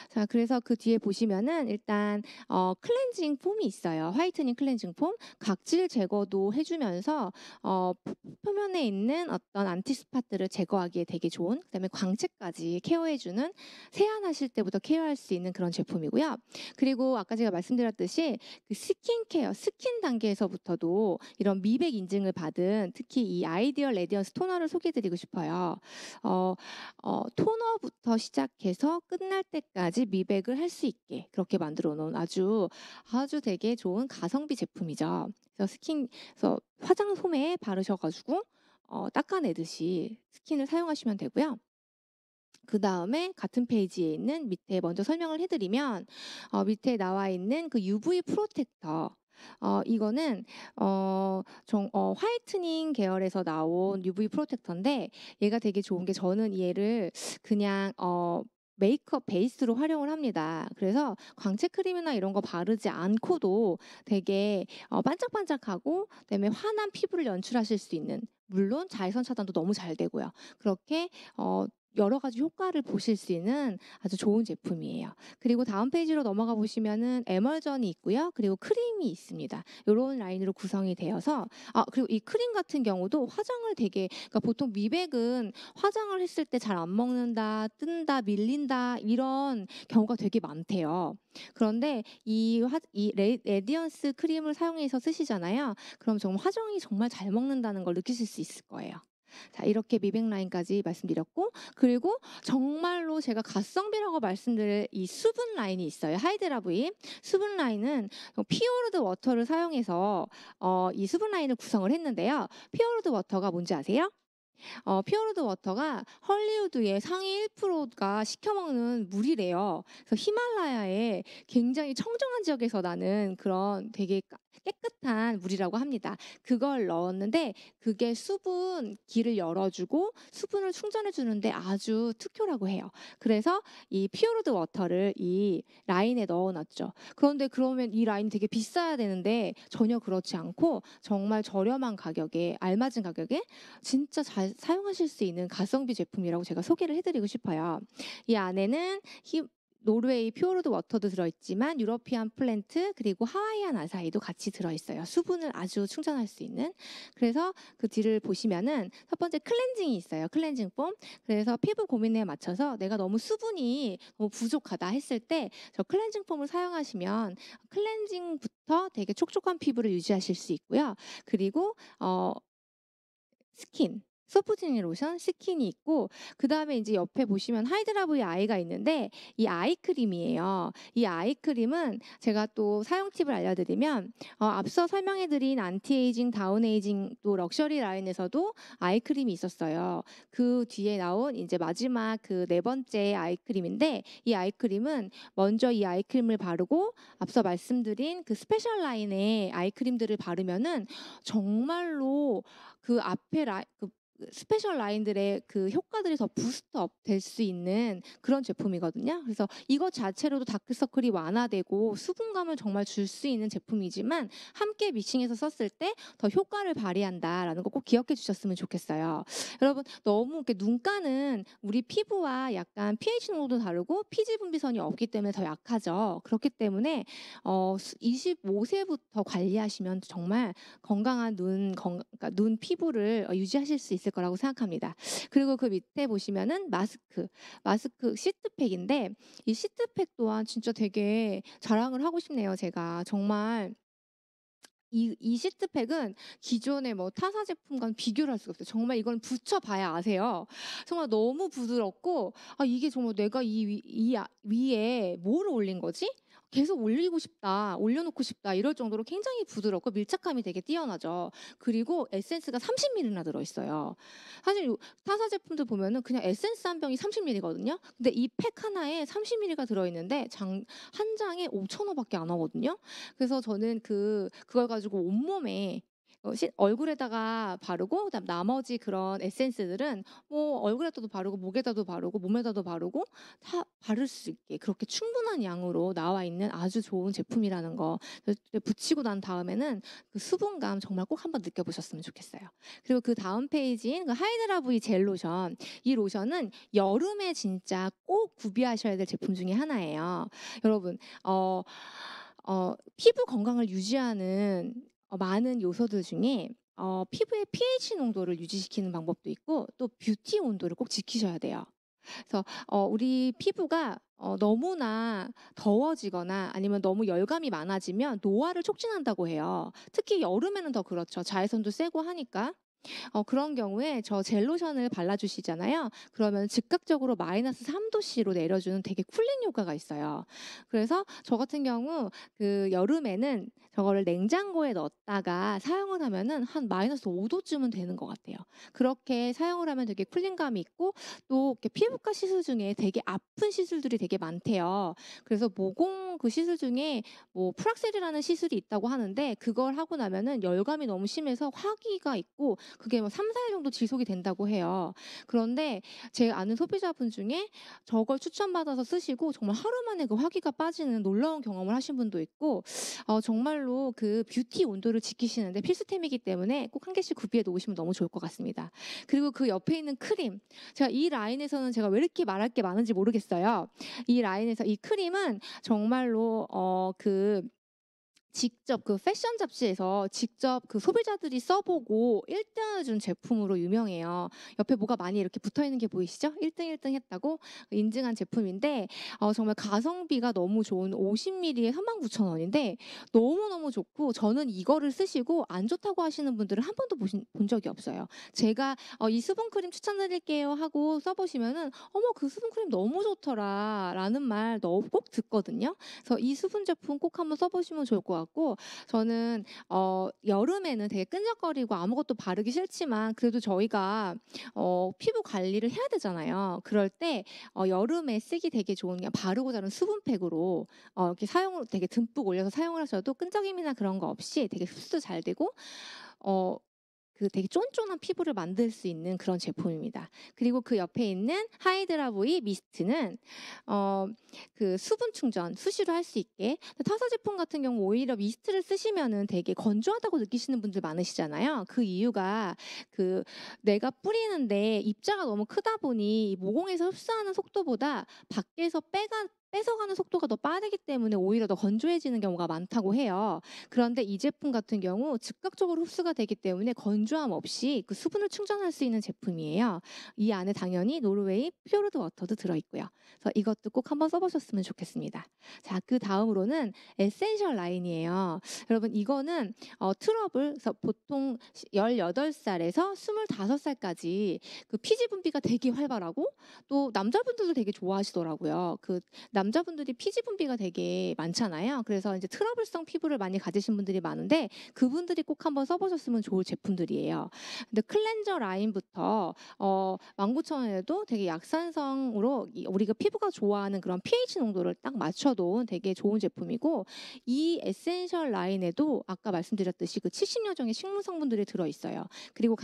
자 그래서 그 뒤에 보시면은 일단 클렌징 폼이 있어요. 화이트닝 클렌징 폼. 각질 제거도 해 주면서 표면에 있는 어떤 안티스팟들을 제거하기에 되게 좋은 그다음에 광채까지 케어해 주는 세안하실 때부터 케어할 수 있는 그런 제품이고요. 그리고 아까 제가 말씀드렸듯이 그 스킨케어, 스킨 단계에서부터도 이런 미백 인증을 받은 특히 이 아이디얼 레디언스 토너를 소개해 드리고 싶어요. 어 토너부터 시작해서 끝날 때까지 미백을 할 수 있게 그렇게 만들어 놓은 아주 되게 좋은 가성비 제품이죠. 그래서 화장 솜에 바르셔 가지고 닦아내듯이 스킨을 사용하시면 되고요. 그다음에 같은 페이지에 있는 밑에 먼저 설명을 해 드리면 밑에 나와 있는 그 UV 프로텍터 이거는 화이트닝 계열에서 나온 UV 프로텍터인데 얘가 되게 좋은 게 저는 얘를 그냥 메이크업 베이스로 활용을 합니다. 그래서 광채 크림이나 이런 거 바르지 않고도 되게 반짝반짝하고 그다음에 환한 피부를 연출하실 수 있는 물론 자외선 차단도 너무 잘 되고요. 그렇게 여러 가지 효과를 보실 수 있는 아주 좋은 제품이에요. 그리고 다음 페이지로 넘어가 보시면은 에멀전이 있고요. 그리고 크림이 있습니다. 요런 라인으로 구성이 되어서 그리고 이 크림 같은 경우도 화장을 되게 그러니까 보통 미백은 화장을 했을 때 잘 안 먹는다, 뜬다, 밀린다 이런 경우가 되게 많대요. 그런데 이 레디언스 크림을 사용해서 쓰시잖아요. 그럼 정말 화장이 정말 잘 먹는다는 걸 느끼실 수 있을 거예요. 자 이렇게 미백 라인까지 말씀드렸고 그리고 정말로 제가 가성비라고 말씀드릴 이 수분 라인이 있어요. 하이드라 브이. 수분 라인은 피오르드 워터를 사용해서 이 수분 라인을 구성을 했는데요. 피오르드 워터가 뭔지 아세요? 피어로드 워터가 헐리우드의 상위 1%가 시켜 먹는 물이래요. 그래서 히말라야의 굉장히 청정한 지역에서 나는 그런 되게 깨끗한 물이라고 합니다. 그걸 넣었는데 그게 수분 길을 열어주고 수분을 충전해 주는데 아주 특효라고 해요. 그래서 이 피어로드 워터를 이 라인에 넣어놨죠. 그런데 그러면 이 라인이 되게 비싸야 되는데 전혀 그렇지 않고 정말 저렴한 가격에 알맞은 가격에 진짜 잘 사용하실 수 있는 가성비 제품이라고 제가 소개를 해 드리고 싶어요. 이 안에는 노르웨이 퓨어로드 워터도 들어있지만 유러피안 플랜트 그리고 하와이안 아사이도 같이 들어있어요. 수분을 아주 충전할 수 있는. 그래서 그 뒤를 보시면은 첫 번째 클렌징이 있어요. 클렌징 폼. 그래서 피부 고민에 맞춰서 내가 너무 수분이 너무 부족하다 했을 때 저 클렌징 폼을 사용하시면 클렌징부터 되게 촉촉한 피부를 유지하실 수 있고요. 그리고 스킨, 소프트닝 로션, 스킨이 있고 그다음에 인제 옆에 보시면 하이드라 브이 아이가 있는데 이 아이 크림이에요. 이 아이 크림은 제가 또 사용 팁을 알려드리면 앞서 설명해 드린 안티에이징, 다운에이징 또 럭셔리 라인에서도 아이 크림이 있었어요. 그 뒤에 나온 인제 마지막 그 네 번째 아이 크림인데 이 아이 크림은 먼저 이 아이 크림을 바르고 앞서 말씀드린 그 스페셜 라인의 아이 크림들을 바르면은 정말로 그 앞에 그 스페셜 라인들의 그 효과들이 더 부스트업 될 수 있는 그런 제품이거든요. 그래서 이것 자체로도 다크서클이 완화되고 수분감을 정말 줄 수 있는 제품이지만 함께 믹싱해서 썼을 때 더 효과를 발휘한다라는 거 꼭 기억해 주셨으면 좋겠어요. 여러분 너무 이렇게 눈가는 우리 피부와 약간 pH 농도도 다르고 피지 분비선이 없기 때문에 더 약하죠. 그렇기 때문에 25세부터 관리하시면 정말 건강한 그러니까 눈 피부를 유지하실 수 있을 거라고 생각합니다. 그리고 그 밑에 보시면은 마스크 시트팩인데 이 시트팩 또한 진짜 되게 자랑을 하고 싶네요, 제가. 정말 이 시트팩은 기존의 뭐 타사 제품과는 비교를 할 수가 없어요. 정말 이건 붙여봐야 아세요. 정말 너무 부드럽고 이게 정말 내가 위에 뭐를 올린 거지? 계속 올리고 싶다, 올려놓고 싶다 이럴 정도로 굉장히 부드럽고 밀착감이 되게 뛰어나죠. 그리고 에센스가 30ml나 들어있어요. 사실 타사 제품들 보면은 그냥 에센스 한 병이 30ml거든요. 근데 이 팩 하나에 30ml가 들어있는데 한 장에 5,000원밖에 안 하거든요. 그래서 저는 그걸 가지고 온몸에 얼굴에다가 바르고 그다음 나머지 그런 에센스들은 뭐 얼굴에다도 바르고 목에다도 바르고 몸에다도 바르고 다 바를 수 있게 그렇게 충분한 양으로 나와 있는 아주 좋은 제품이라는 거. 붙이고 난 다음에는 그 수분감 정말 꼭 한번 느껴보셨으면 좋겠어요. 그리고 그 다음 페이지인 그 하이드라 V 젤 로션. 이 로션은 여름에 진짜 꼭 구비하셔야 될 제품 중에 하나예요. 여러분 피부 건강을 유지하는 많은 요소들 중에 피부의 pH 농도를 유지시키는 방법도 있고 또 뷰티 온도를 꼭 지키셔야 돼요. 그래서 우리 피부가 너무나 더워지거나 아니면 너무 열감이 많아지면 노화를 촉진한다고 해요. 특히 여름에는 더 그렇죠. 자외선도 세고 하니까. 그런 경우에 저 젤로션을 발라주시잖아요. 그러면 즉각적으로 -3도씨로 내려주는 되게 쿨링 효과가 있어요. 그래서 저 같은 경우 그 여름에는 저거를 냉장고에 넣었다가 사용을 하면은 한 -5도쯤은 되는 것 같아요. 그렇게 사용을 하면 되게 쿨링감이 있고 또 이렇게 피부과 시술 중에 되게 아픈 시술들이 되게 많대요. 그래서 모공 그 시술 중에 뭐 프락셀이라는 시술이 있다고 하는데 그걸 하고 나면은 열감이 너무 심해서 화기가 있고 그게 뭐 3-4일 정도 지속이 된다고 해요. 그런데 제 아는 소비자분 중에 저걸 추천받아서 쓰시고 정말 하루 만에 그 화기가 빠지는 놀라운 경험을 하신 분도 있고 정말로 그 뷰티 온도를 지키시는데 필수템이기 때문에 꼭 한 개씩 구비해 놓으시면 너무 좋을 것 같습니다. 그리고 그 옆에 있는 크림. 제가 이 라인에서는 제가 왜 이렇게 말할 게 많은지 모르겠어요. 이 라인에서 이 크림은 정말로 직접 그 패션 잡지에서 직접 그 소비자들이 써보고 1등을 준 제품으로 유명해요. 옆에 뭐가 많이 이렇게 붙어 있는 게 보이시죠? 1등 1등 했다고 인증한 제품인데 정말 가성비가 너무 좋은 50ml에 39,000원인데 너무너무 좋고 저는 이거를 쓰시고 안 좋다고 하시는 분들은 한 번도 본 적이 없어요. 제가 이 수분크림 추천드릴게요 하고 써보시면은 어머 그 수분크림 너무 좋더라 라는 말 꼭 듣거든요. 그래서 이 수분 제품 꼭 한번 써보시면 좋을 것 같고 저는 여름에는 되게 끈적거리고 아무것도 바르기 싫지만 그래도 저희가 피부 관리를 해야 되잖아요. 그럴 때 여름에 쓰기 되게 좋은 게 바르고 자는 수분팩으로 이렇게 사용을 되게 듬뿍 올려서 사용을 하셔도 끈적임이나 그런 거 없이 되게 흡수도 잘 되고 어, 그 되게 쫀쫀한 피부를 만들 수 있는 그런 제품입니다. 그리고 그 옆에 있는 하이드라 보이 미스트는 그 수분 충전 수시로 할 수 있게 타사 제품 같은 경우 오히려 미스트를 쓰시면은 되게 건조하다고 느끼시는 분들 많으시잖아요. 그 이유가 그 내가 뿌리는데 입자가 너무 크다 보니 이 모공에서 흡수하는 속도보다 밖에서 뺏어가는 속도가 더 빠르기 때문에 오히려 더 건조해지는 경우가 많다고 해요. 그런데 이 제품 같은 경우 즉각적으로 흡수가 되기 때문에 건조함 없이 그 수분을 충전할 수 있는 제품이에요. 이 안에 당연히 노르웨이 퓨어드 워터도 들어있고요. 그래서 이것도 꼭 한번 써보셨으면 좋겠습니다. 자, 그 다음으로는 에센셜 라인이에요. 여러분 이거는 트러블, 그래서 보통 18살에서 25살까지 그 피지 분비가 되게 활발하고 또 남자분들도 되게 좋아하시더라고요. 그 남자분들이 피지 분비가 되게 많잖아요. 그래서 이제 트러블성 피부를 많이 가지신 분들이 많은데 그분들이 꼭 한번 써보셨으면 좋을 제품들이에요. 근데 클렌저 라인부터 19,000원에도 되게 약산성으로 우리가 피부가 좋아하는 그런 pH 농도를 딱 맞춰놓은 되게 좋은 제품이고 이 에센셜 라인에도 아까 말씀드렸듯이 그 70여 종의 식물 성분들이 들어있어요. 그리고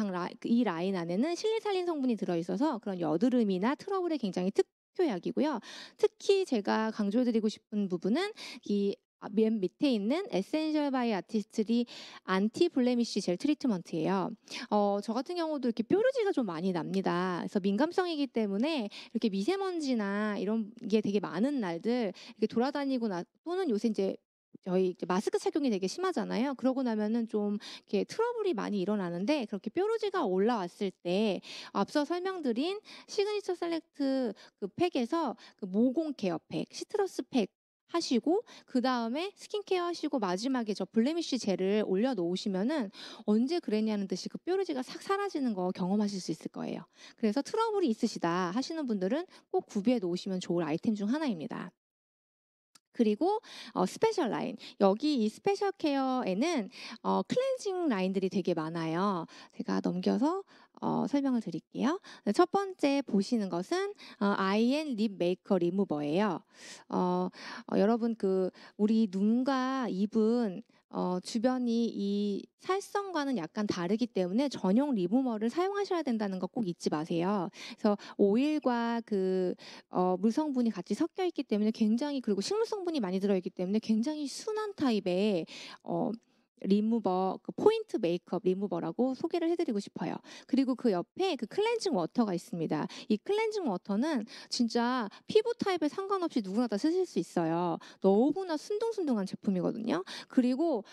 이 라인 안에는 실리살린 성분이 들어있어서 그런 여드름이나 트러블에 굉장히 특효약이고요. 특히 제가 강조드리고 싶은 부분은 맨 밑에 있는 에센셜 바이 아티스트리 안티 블레미쉬 젤 트리트먼트예요. 저 같은 경우도 이렇게 뾰루지가 좀 많이 납니다. 그래서 민감성이기 때문에 이렇게 미세먼지나 이런 게 되게 많은 날들 이렇게 돌아다니고 또는 요새 이제 저희 이제 마스크 착용이 되게 심하잖아요. 그러고 나면은 좀 이렇게 트러블이 많이 일어나는데 그렇게 뾰루지가 올라왔을 때 앞서 설명드린 시그니처 셀렉트 그 팩에서 그 모공 케어 팩, 시트러스 팩 하시고 그다음에 스킨케어 하시고 마지막에 저 블레미쉬 젤을 올려 놓으시면은 언제 그랬냐는 듯이 그 뾰루지가 싹 사라지는 거 경험하실 수 있을 거예요. 그래서 트러블이 있으시다 하시는 분들은 꼭 구비해 놓으시면 좋을 아이템 중 하나입니다. 그리고 스페셜 라인. 여기 이 스페셜 케어에는 클렌징 라인들이 되게 많아요. 제가 넘겨서 설명을 드릴게요. 네, 첫 번째 보시는 것은 아이앤 립 메이커 리무버예요. 어 여러분 우리 눈과 입은 주변이 이 살성과는 약간 다르기 때문에 전용 리무버를 사용하셔야 된다는 거 꼭 잊지 마세요. 그래서 오일과 물 성분이 같이 섞여 있기 때문에 굉장히, 그리고 식물 성분이 많이 들어 있기 때문에 굉장히 순한 타입의 어 리무버, 포인트 메이크업 리무버라고 소개를 해 드리고 싶어요. 그리고 그 옆에 클렌징 워터가 있습니다. 이 클렌징 워터는 진짜 피부 타입에 상관없이 누구나 다 쓰실 수 있어요. 너무나 순둥순둥한 제품이거든요. 그리고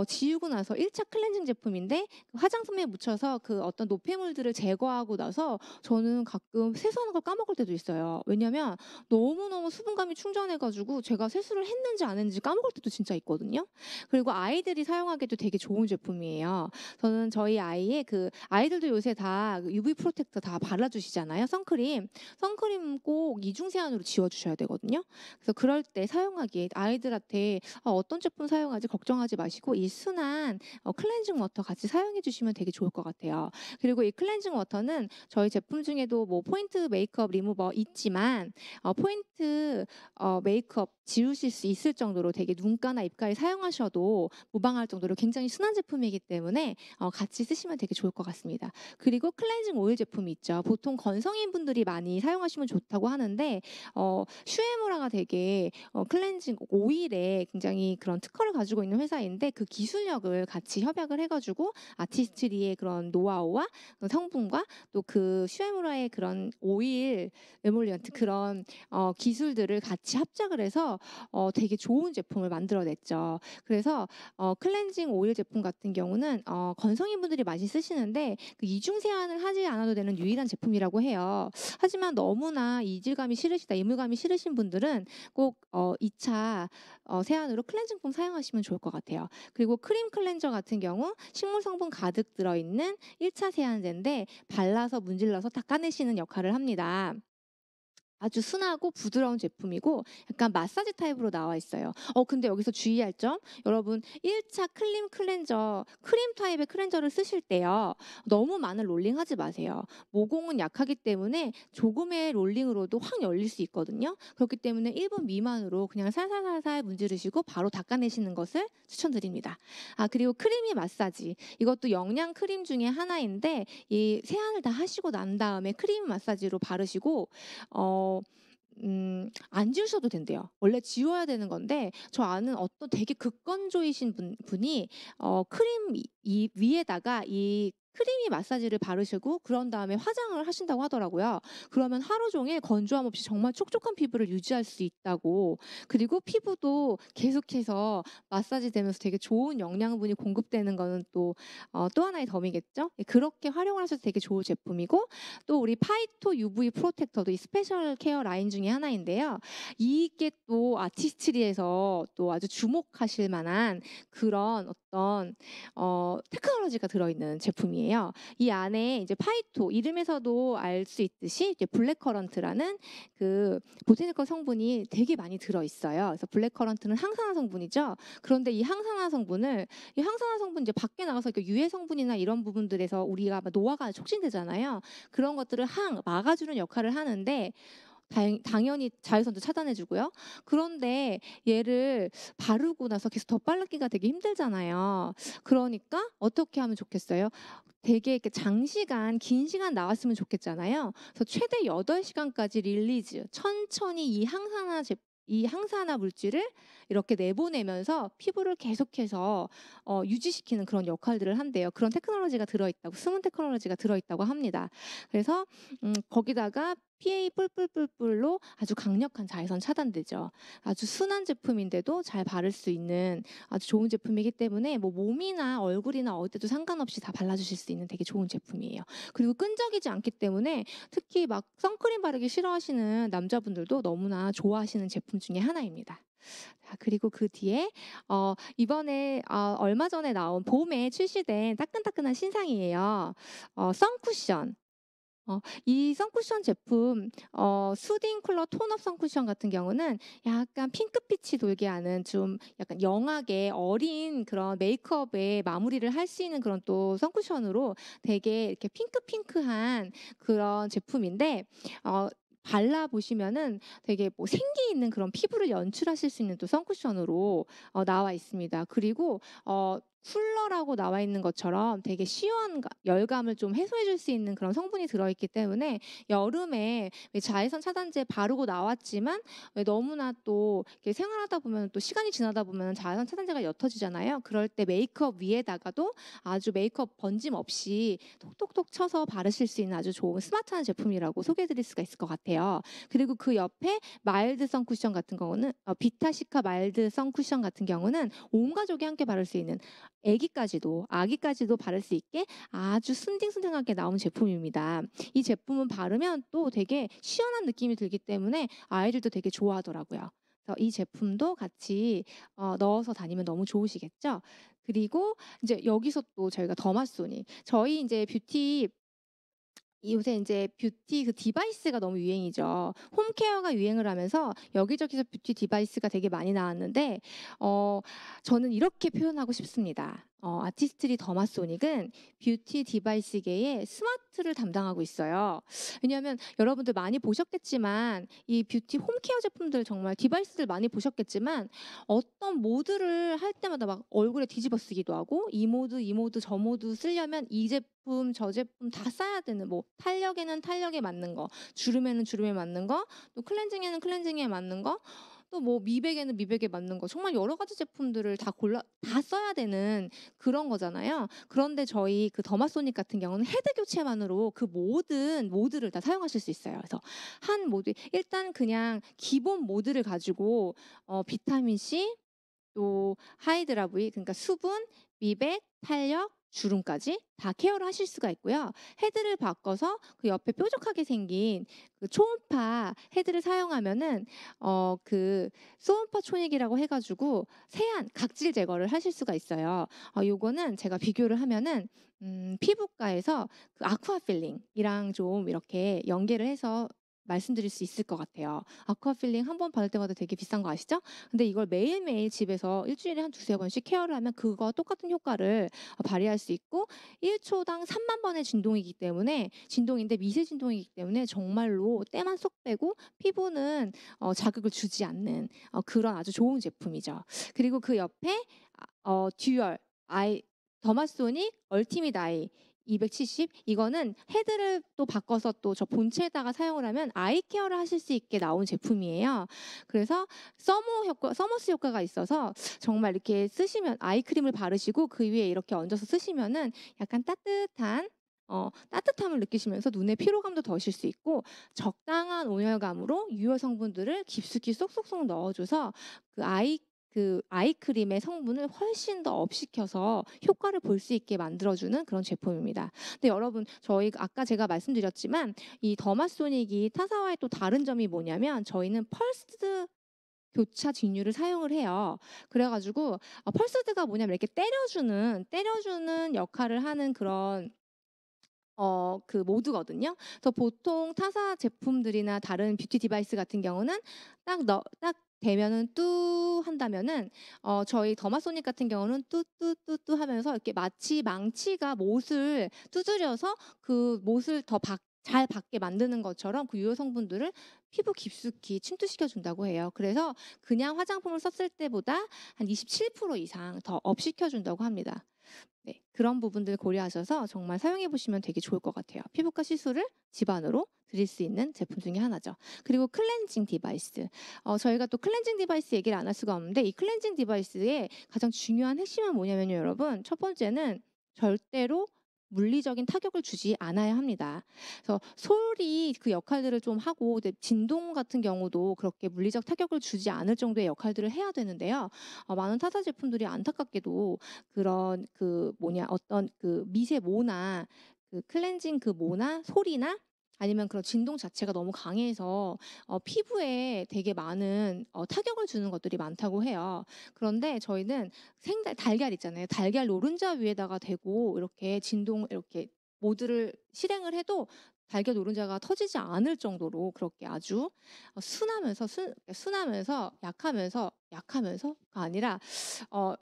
지우고 나서 1차 클렌징 제품인데 화장솜에 묻혀서 어떤 노폐물들을 제거하고 나서 저는 가끔 세수하는 걸 까먹을 때도 있어요. 왜냐면 너무너무 수분감이 충전해 가지고 제가 세수를 했는지 안 했는지 까먹을 때도 진짜 있거든요. 그리고 아이들이 사용하기도 되게 좋은 제품이에요. 저는 저희 아이들도 요새 다 UV 프로텍터 다 발라주시잖아요. 선크림 꼭 이중 세안으로 지워주셔야 되거든요. 그래서 그럴 때 사용하기에 아이들한테 어떤 제품 사용하지 걱정하지 마시고 이 순한 클렌징 워터 같이 사용해 주시면 되게 좋을 것 같아요. 그리고 이 클렌징 워터는 저희 제품 중에도 뭐 포인트 메이크업 리무버 있지만 포인트 메이크업 지우실 수 있을 정도로 되게 눈가나 입가에 사용하셔도 무방할 정도로 굉장히 순한 제품이기 때문에 같이 쓰시면 되게 좋을 것 같습니다. 그리고 클렌징 오일 제품이 있죠. 보통 건성인 분들이 많이 사용하시면 좋다고 하는데 슈에무라가 되게 클렌징 오일에 굉장히 그런 특허를 가지고 있는 회사인데 그 기술력을 같이 협약을 해가지고 아티스트리의 그런 노하우와 성분과 또 슈에무라의 그런 오일 에몰리언트 그런 기술들을 같이 합작을 해서 되게 좋은 제품을 만들어냈죠. 그래서 클렌징 오일 제품 같은 경우는 건성인 분들이 많이 쓰시는데 이중 세안을 하지 않아도 되는 유일한 제품이라고 해요. 하지만 너무나 이질감이 싫으시다, 이물감이 싫으신 분들은 꼭 2차 세안으로 클렌징 폼 사용하시면 좋을 것 같아요. 그리고 크림 클렌저 같은 경우 식물 성분 가득 들어있는 1차 세안제인데 발라서 문질러서 닦아내시는 역할을 합니다. 아주 순하고 부드러운 제품이고 약간 마사지 타입으로 나와 있어요. 근데 여기서 주의할 점, 여러분 1차 크림 타입의 클렌저를 쓰실 때요. 너무 많은 롤링 하지 마세요. 모공은 약하기 때문에 조금의 롤링으로도 확 열릴 수 있거든요. 그렇기 때문에 1분 미만으로 그냥 살살살살 문지르시고 바로 닦아내시는 것을 추천드립니다. 그리고 크리미 마사지. 이것도 영양 크림 중에 하나인데 이 세안을 다 하시고 난 다음에 크림 마사지로 바르시고 안 지우셔도 된대요. 원래 지워야 되는 건데 저 아는 어떤 되게 극건조이신 분이 크림 이 위에다가 이 크리미 마사지를 바르시고 그런 다음에 화장을 하신다고 하더라고요. 그러면 하루 종일 건조함 없이 정말 촉촉한 피부를 유지할 수 있다고. 그리고 피부도 계속해서 마사지 되면서 되게 좋은 영양분이 공급되는 거는 또 하나의 덤이겠죠. 그렇게 활용을 하셔도 되게 좋은 제품이고, 또 우리 파이토 UV 프로텍터도 이 스페셜 케어 라인 중에 하나인데요. 이게 또 아티스트리에서 또 아주 주목하실 만한 그런 어떤 테크놀로지가 들어있는 제품이에요. 이 안에 이제 파이토 이름에서도 알 수 있듯이 이제 블랙커런트라는 보테니컬 성분이 되게 많이 들어있어요. 그래서 블랙커런트는 항산화 성분이죠. 그런데 이 항산화 성분 이제 밖에 나가서 유해 성분이나 이런 부분들에서 우리가 노화가 촉진되잖아요. 그런 것들을 막아주는 역할을 하는데 당연히 자외선도 차단해주고요. 그런데 얘를 바르고 나서 계속 덧바르기가 되게 힘들잖아요. 그러니까 어떻게 하면 좋겠어요? 되게 이렇게 장시간, 긴 시간 나왔으면 좋겠잖아요. 그래서 최대 8시간까지 릴리즈, 천천히 이 항산화 물질을 이렇게 내보내면서 피부를 계속해서 유지시키는 그런 역할들을 한대요. 그런 테크놀로지가 들어있다고, 숨은 테크놀로지가 들어있다고 합니다. 그래서 거기다가 PA 뿔뿔뿔뿔로 아주 강력한 자외선 차단되죠. 아주 순한 제품인데도 잘 바를 수 있는 아주 좋은 제품이기 때문에 뭐 몸이나 얼굴이나 어디에도 상관없이 다 발라주실 수 있는 되게 좋은 제품이에요. 그리고 끈적이지 않기 때문에 특히 막 선크림 바르기 싫어하시는 남자분들도 너무나 좋아하시는 제품 중에 하나입니다. 자, 그리고 그 뒤에 이번에 얼마 전에 나온 봄에 출시된 따끈따끈한 신상이에요. 선쿠션. 이 선쿠션 제품 수딩 쿨러 톤업 선쿠션 같은 경우는 약간 핑크빛이 돌게 하는 좀 약간 영하게 어린 그런 메이크업에 마무리를 할 수 있는 그런 또 선쿠션으로 되게 이렇게 핑크핑크한 그런 제품인데 발라 보시면은 되게 뭐 생기 있는 그런 피부를 연출하실 수 있는 또 선쿠션으로 나와 있습니다. 그리고 쿨러라고 나와 있는 것처럼 되게 시원 열감을 좀 해소해 줄 수 있는 그런 성분이 들어있기 때문에 여름에 왜 자외선 차단제 바르고 나왔지만 왜 너무나 또 이렇게 생활하다 보면 또 시간이 지나다 보면 자외선 차단제가 옅어지잖아요. 그럴 때 메이크업 위에다가도 아주 메이크업 번짐 없이 톡톡톡 쳐서 바르실 수 있는 아주 좋은 스마트한 제품이라고 소개해 드릴 수가 있을 것 같아요. 그리고 그 옆에 마일드 선쿠션 같은 경우는 비타시카 마일드 선쿠션 같은 경우는 온 가족이 함께 바를 수 있는 아기까지도 바를 수 있게 아주 순딩순딩하게 나온 제품입니다. 이 제품은 바르면 또 되게 시원한 느낌이 들기 때문에 아이들도 되게 좋아하더라고요. 그래서 이 제품도 같이 넣어서 다니면 너무 좋으시겠죠? 그리고 이제 여기서 또 저희가 더마소닉 저희 이제 뷰티 요새 인제 뷰티 그 디바이스가 너무 유행이죠. 홈케어가 유행을 하면서 여기저기서 뷰티 디바이스가 되게 많이 나왔는데 어 저는 이렇게 표현하고 싶습니다. 아티스트리 더마소닉은 뷰티 디바이스계의 스마트를 담당하고 있어요. 왜냐하면 여러분들 많이 보셨겠지만 이 뷰티 홈케어 제품들 정말 디바이스들 많이 보셨겠지만 어떤 모드를 할 때마다 막 얼굴에 뒤집어 쓰기도 하고 이 모드, 이 모드, 저 모드 쓰려면 이 제품, 저 제품 다 써야 되는 뭐 탄력에는 탄력에 맞는 거, 주름에는 주름에 맞는 거, 또 클렌징에는 클렌징에 맞는 거, 또 뭐 미백에는 미백에 맞는 거 정말 여러 가지 제품들을 다 써야 되는 그런 거잖아요. 그런데 저희 그 더마소닉 같은 경우는 헤드 교체만으로 그 모든 모드를 다 사용하실 수 있어요. 그래서 한 모드 일단 그냥 기본 모드를 가지고 비타민 C 또 하이드라 V 그러니까 수분, 미백, 탄력, 주름까지 다 케어를 하실 수가 있고요. 헤드를 바꿔서 그 옆에 뾰족하게 생긴 그 초음파 헤드를 사용하면은 그 초음파 초닉이라고 해 가지고 세안, 각질 제거를 하실 수가 있어요. 요거는 제가 비교를 하면은 피부과에서 그 아쿠아 필링이랑 좀 이렇게 연계를 해서 말씀드릴 수 있을 것 같아요. 아쿠아 필링 한 번 받을 때마다 되게 비싼 거 아시죠? 근데 이걸 매일매일 집에서 일 주일에 한 두세 번씩 케어를 하면 그거와 똑같은 효과를 발휘할 수 있고 1 초당 3만 번의 진동이기 때문에 진동인데 미세 진동이기 때문에 정말로 때만 쏙 빼고 피부는 자극을 주지 않는 그런 아주 좋은 제품이죠. 그리고 그 옆에 듀얼 아이 더마소닉 얼티밋 아이 270 이거는 헤드를 또 바꿔서 또 저 본체에다가 사용을 하면 아이 케어를 하실 수 있게 나온 제품이에요. 그래서 서머스 효과가 있어서 정말 이렇게 쓰시면 아이크림을 바르시고 그 위에 이렇게 얹어서 쓰시면은 약간 따뜻함을 느끼시면서 눈의 피로감도 덜실 수 있고 적당한 온열감으로 유효 성분들을 깊숙이 쏙쏙쏙 넣어줘서 그 아이크림의 성분을 훨씬 더 업시켜서 효과를 볼 수 있게 만들어주는 그런 제품입니다. 근데 여러분 저희 아까 제가 말씀드렸지만 이 더마소닉이 타사와의 또 다른 점이 뭐냐면 저희는 펄스 교차 직류를 사용을 해요. 그래 가지고 펄스드가 뭐냐면 이렇게 때려주는 역할을 하는 그런 그 모드거든요. 그래서 보통 타사 제품들이나 다른 뷰티 디바이스 같은 경우는 딱 대면은 뚜 한다면은 저희 더마소닉 같은 경우는 뚜뚜뚜뚜 하면서 이렇게 마치 망치가 못을 두드려서 그 못을 더 잘 받게 만드는 것처럼 그 유효 성분들을 피부 깊숙이 침투시켜 준다고 해요. 그래서 그냥 화장품을 썼을 때보다 한 27% 이상 더 업시켜 준다고 합니다. 네, 그런 부분들 고려하셔서 정말 사용해 보시면 되게 좋을 것 같아요. 피부과 시술을 집안으로 드릴 수 있는 제품 중에 하나죠. 그리고 클렌징 디바이스. 저희가 또 클렌징 디바이스 얘기를 안 할 수가 없는데 이 클렌징 디바이스의 가장 중요한 핵심은 뭐냐면요, 여러분. 첫 번째는 절대로 물리적인 타격을 주지 않아야 합니다. 그래서 솔이 그 역할들을 좀 하고 근데 진동 같은 경우도 그렇게 물리적 타격을 주지 않을 정도의 역할들을 해야 되는데요. 많은 타사 제품들이 안타깝게도 그런 그 뭐냐 어떤 그 미세모나 그 클렌징 그 모나 솔이나 아니면 그런 진동 자체가 너무 강해서 피부에 되게 많은 타격을 주는 것들이 많다고 해요. 그런데 저희는 달걀 있잖아요. 달걀 노른자 위에다가 대고 이렇게 진동 이렇게 모드를 실행을 해도 달걀 노른자가 터지지 않을 정도로 그렇게 아주 순하면서 약하면서가 아니라 어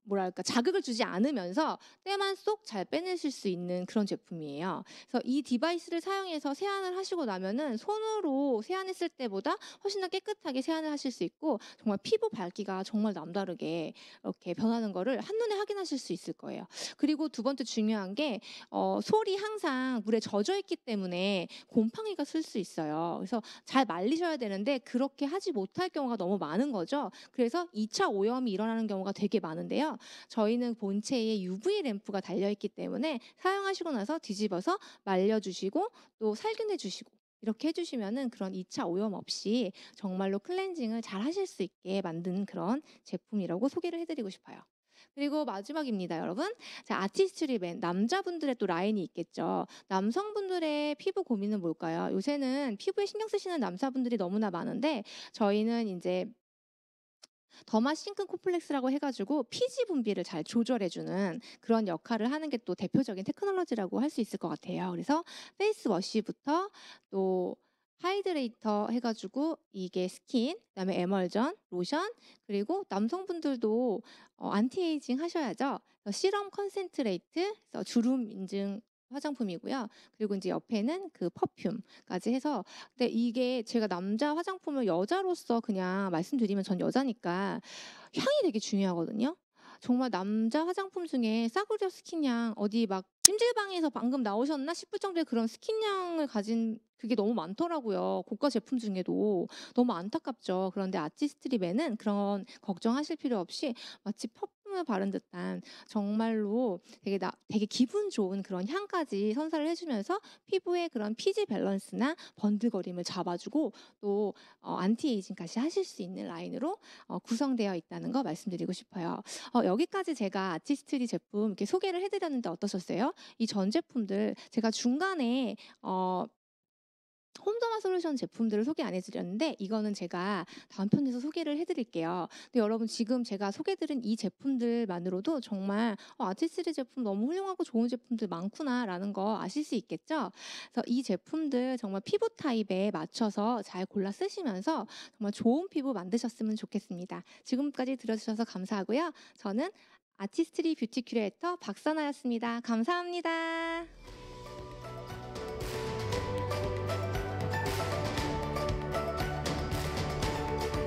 뭐랄까 자극을 주지 않으면서 때만 쏙 잘 빼내실 수 있는 그런 제품이에요. 그래서 이 디바이스를 사용해서 세안을 하시고 나면은 손으로 세안했을 때보다 훨씬 더 깨끗하게 세안을 하실 수 있고 정말 피부 밝기가 정말 남다르게 이렇게 변하는 거를 한눈에 확인하실 수 있을 거예요. 그리고 두 번째 중요한 게 솔이 항상 물에 젖어 있기 때문에 곰팡이가 쓸 수 있어요. 그래서 잘 말리셔야 되는데 그렇게 하지 못할 경우가 너무 많은 거죠. 그래서 2차 오염이 일어나는 경우가 되게 많은데요. 저희는 본체에 UV 램프가 달려 있기 때문에 사용하시고 나서 뒤집어서 말려주시고 또 살균해 주시고 이렇게 해주시면은 그런 2차 오염 없이 정말로 클렌징을 잘 하실 수 있게 만든 그런 제품이라고 소개를 해드리고 싶어요. 그리고 마지막입니다, 여러분. 자, 아티스트리 맨 남자분들의 또 라인이 있겠죠. 남성분들의 피부 고민은 뭘까요? 요새는 피부에 신경 쓰시는 남자분들이 너무나 많은데 저희는 이제 더마 싱크 콤플렉스라고 해가지고 피지 분비를 잘 조절해주는 그런 역할을 하는 게 또 대표적인 테크놀로지라고 할 수 있을 것 같아요. 그래서 페이스워시부터 또 하이드레이터 해가지고 이게 스킨, 그다음에 에멀전, 로션, 그리고 남성분들도 안티에이징 하셔야죠. 시럼 컨센트레이트, 그래서 주름 인증 화장품이고요. 그리고 이제 옆에는 그 퍼퓸까지 해서 근데 이게 제가 남자 화장품을 여자로서 그냥 말씀드리면 전 여자니까 향이 되게 중요하거든요. 정말 남자 화장품 중에 싸구려 스킨향 어디 막 찜질방에서 방금 나오셨나 싶을 정도의 그런 스킨향을 가진 그게 너무 많더라고요. 고가 제품 중에도 너무 안타깝죠. 그런데 아티스트리맨은 그런 걱정하실 필요 없이 마치 퍼퓸을 바른 듯한 정말로 되게 기분 좋은 그런 향까지 선사를 해주면서 피부의 그런 피지 밸런스나 번들거림을 잡아주고 또 안티에이징까지 하실 수 있는 라인으로 구성되어 있다는 거 말씀드리고 싶어요. 여기까지 제가 아티스트리 제품 이렇게 소개를 해드렸는데 어떠셨어요? 이 전 제품들 제가 중간에 홈더마 솔루션 제품들을 소개 안 해드렸는데 이거는 제가 다음 편에서 소개를 해드릴게요. 근데 여러분 지금 제가 소개드린 이 제품들만으로도 정말 아티스트리 제품 너무 훌륭하고 좋은 제품들 많구나라는 거 아실 수 있겠죠? 그래서 이 제품들 정말 피부 타입에 맞춰서 잘 골라 쓰시면서 정말 좋은 피부 만드셨으면 좋겠습니다. 지금까지 들어주셔서 감사하고요. 저는 아티스트리 뷰티 큐레이터 박선아였습니다. 감사합니다.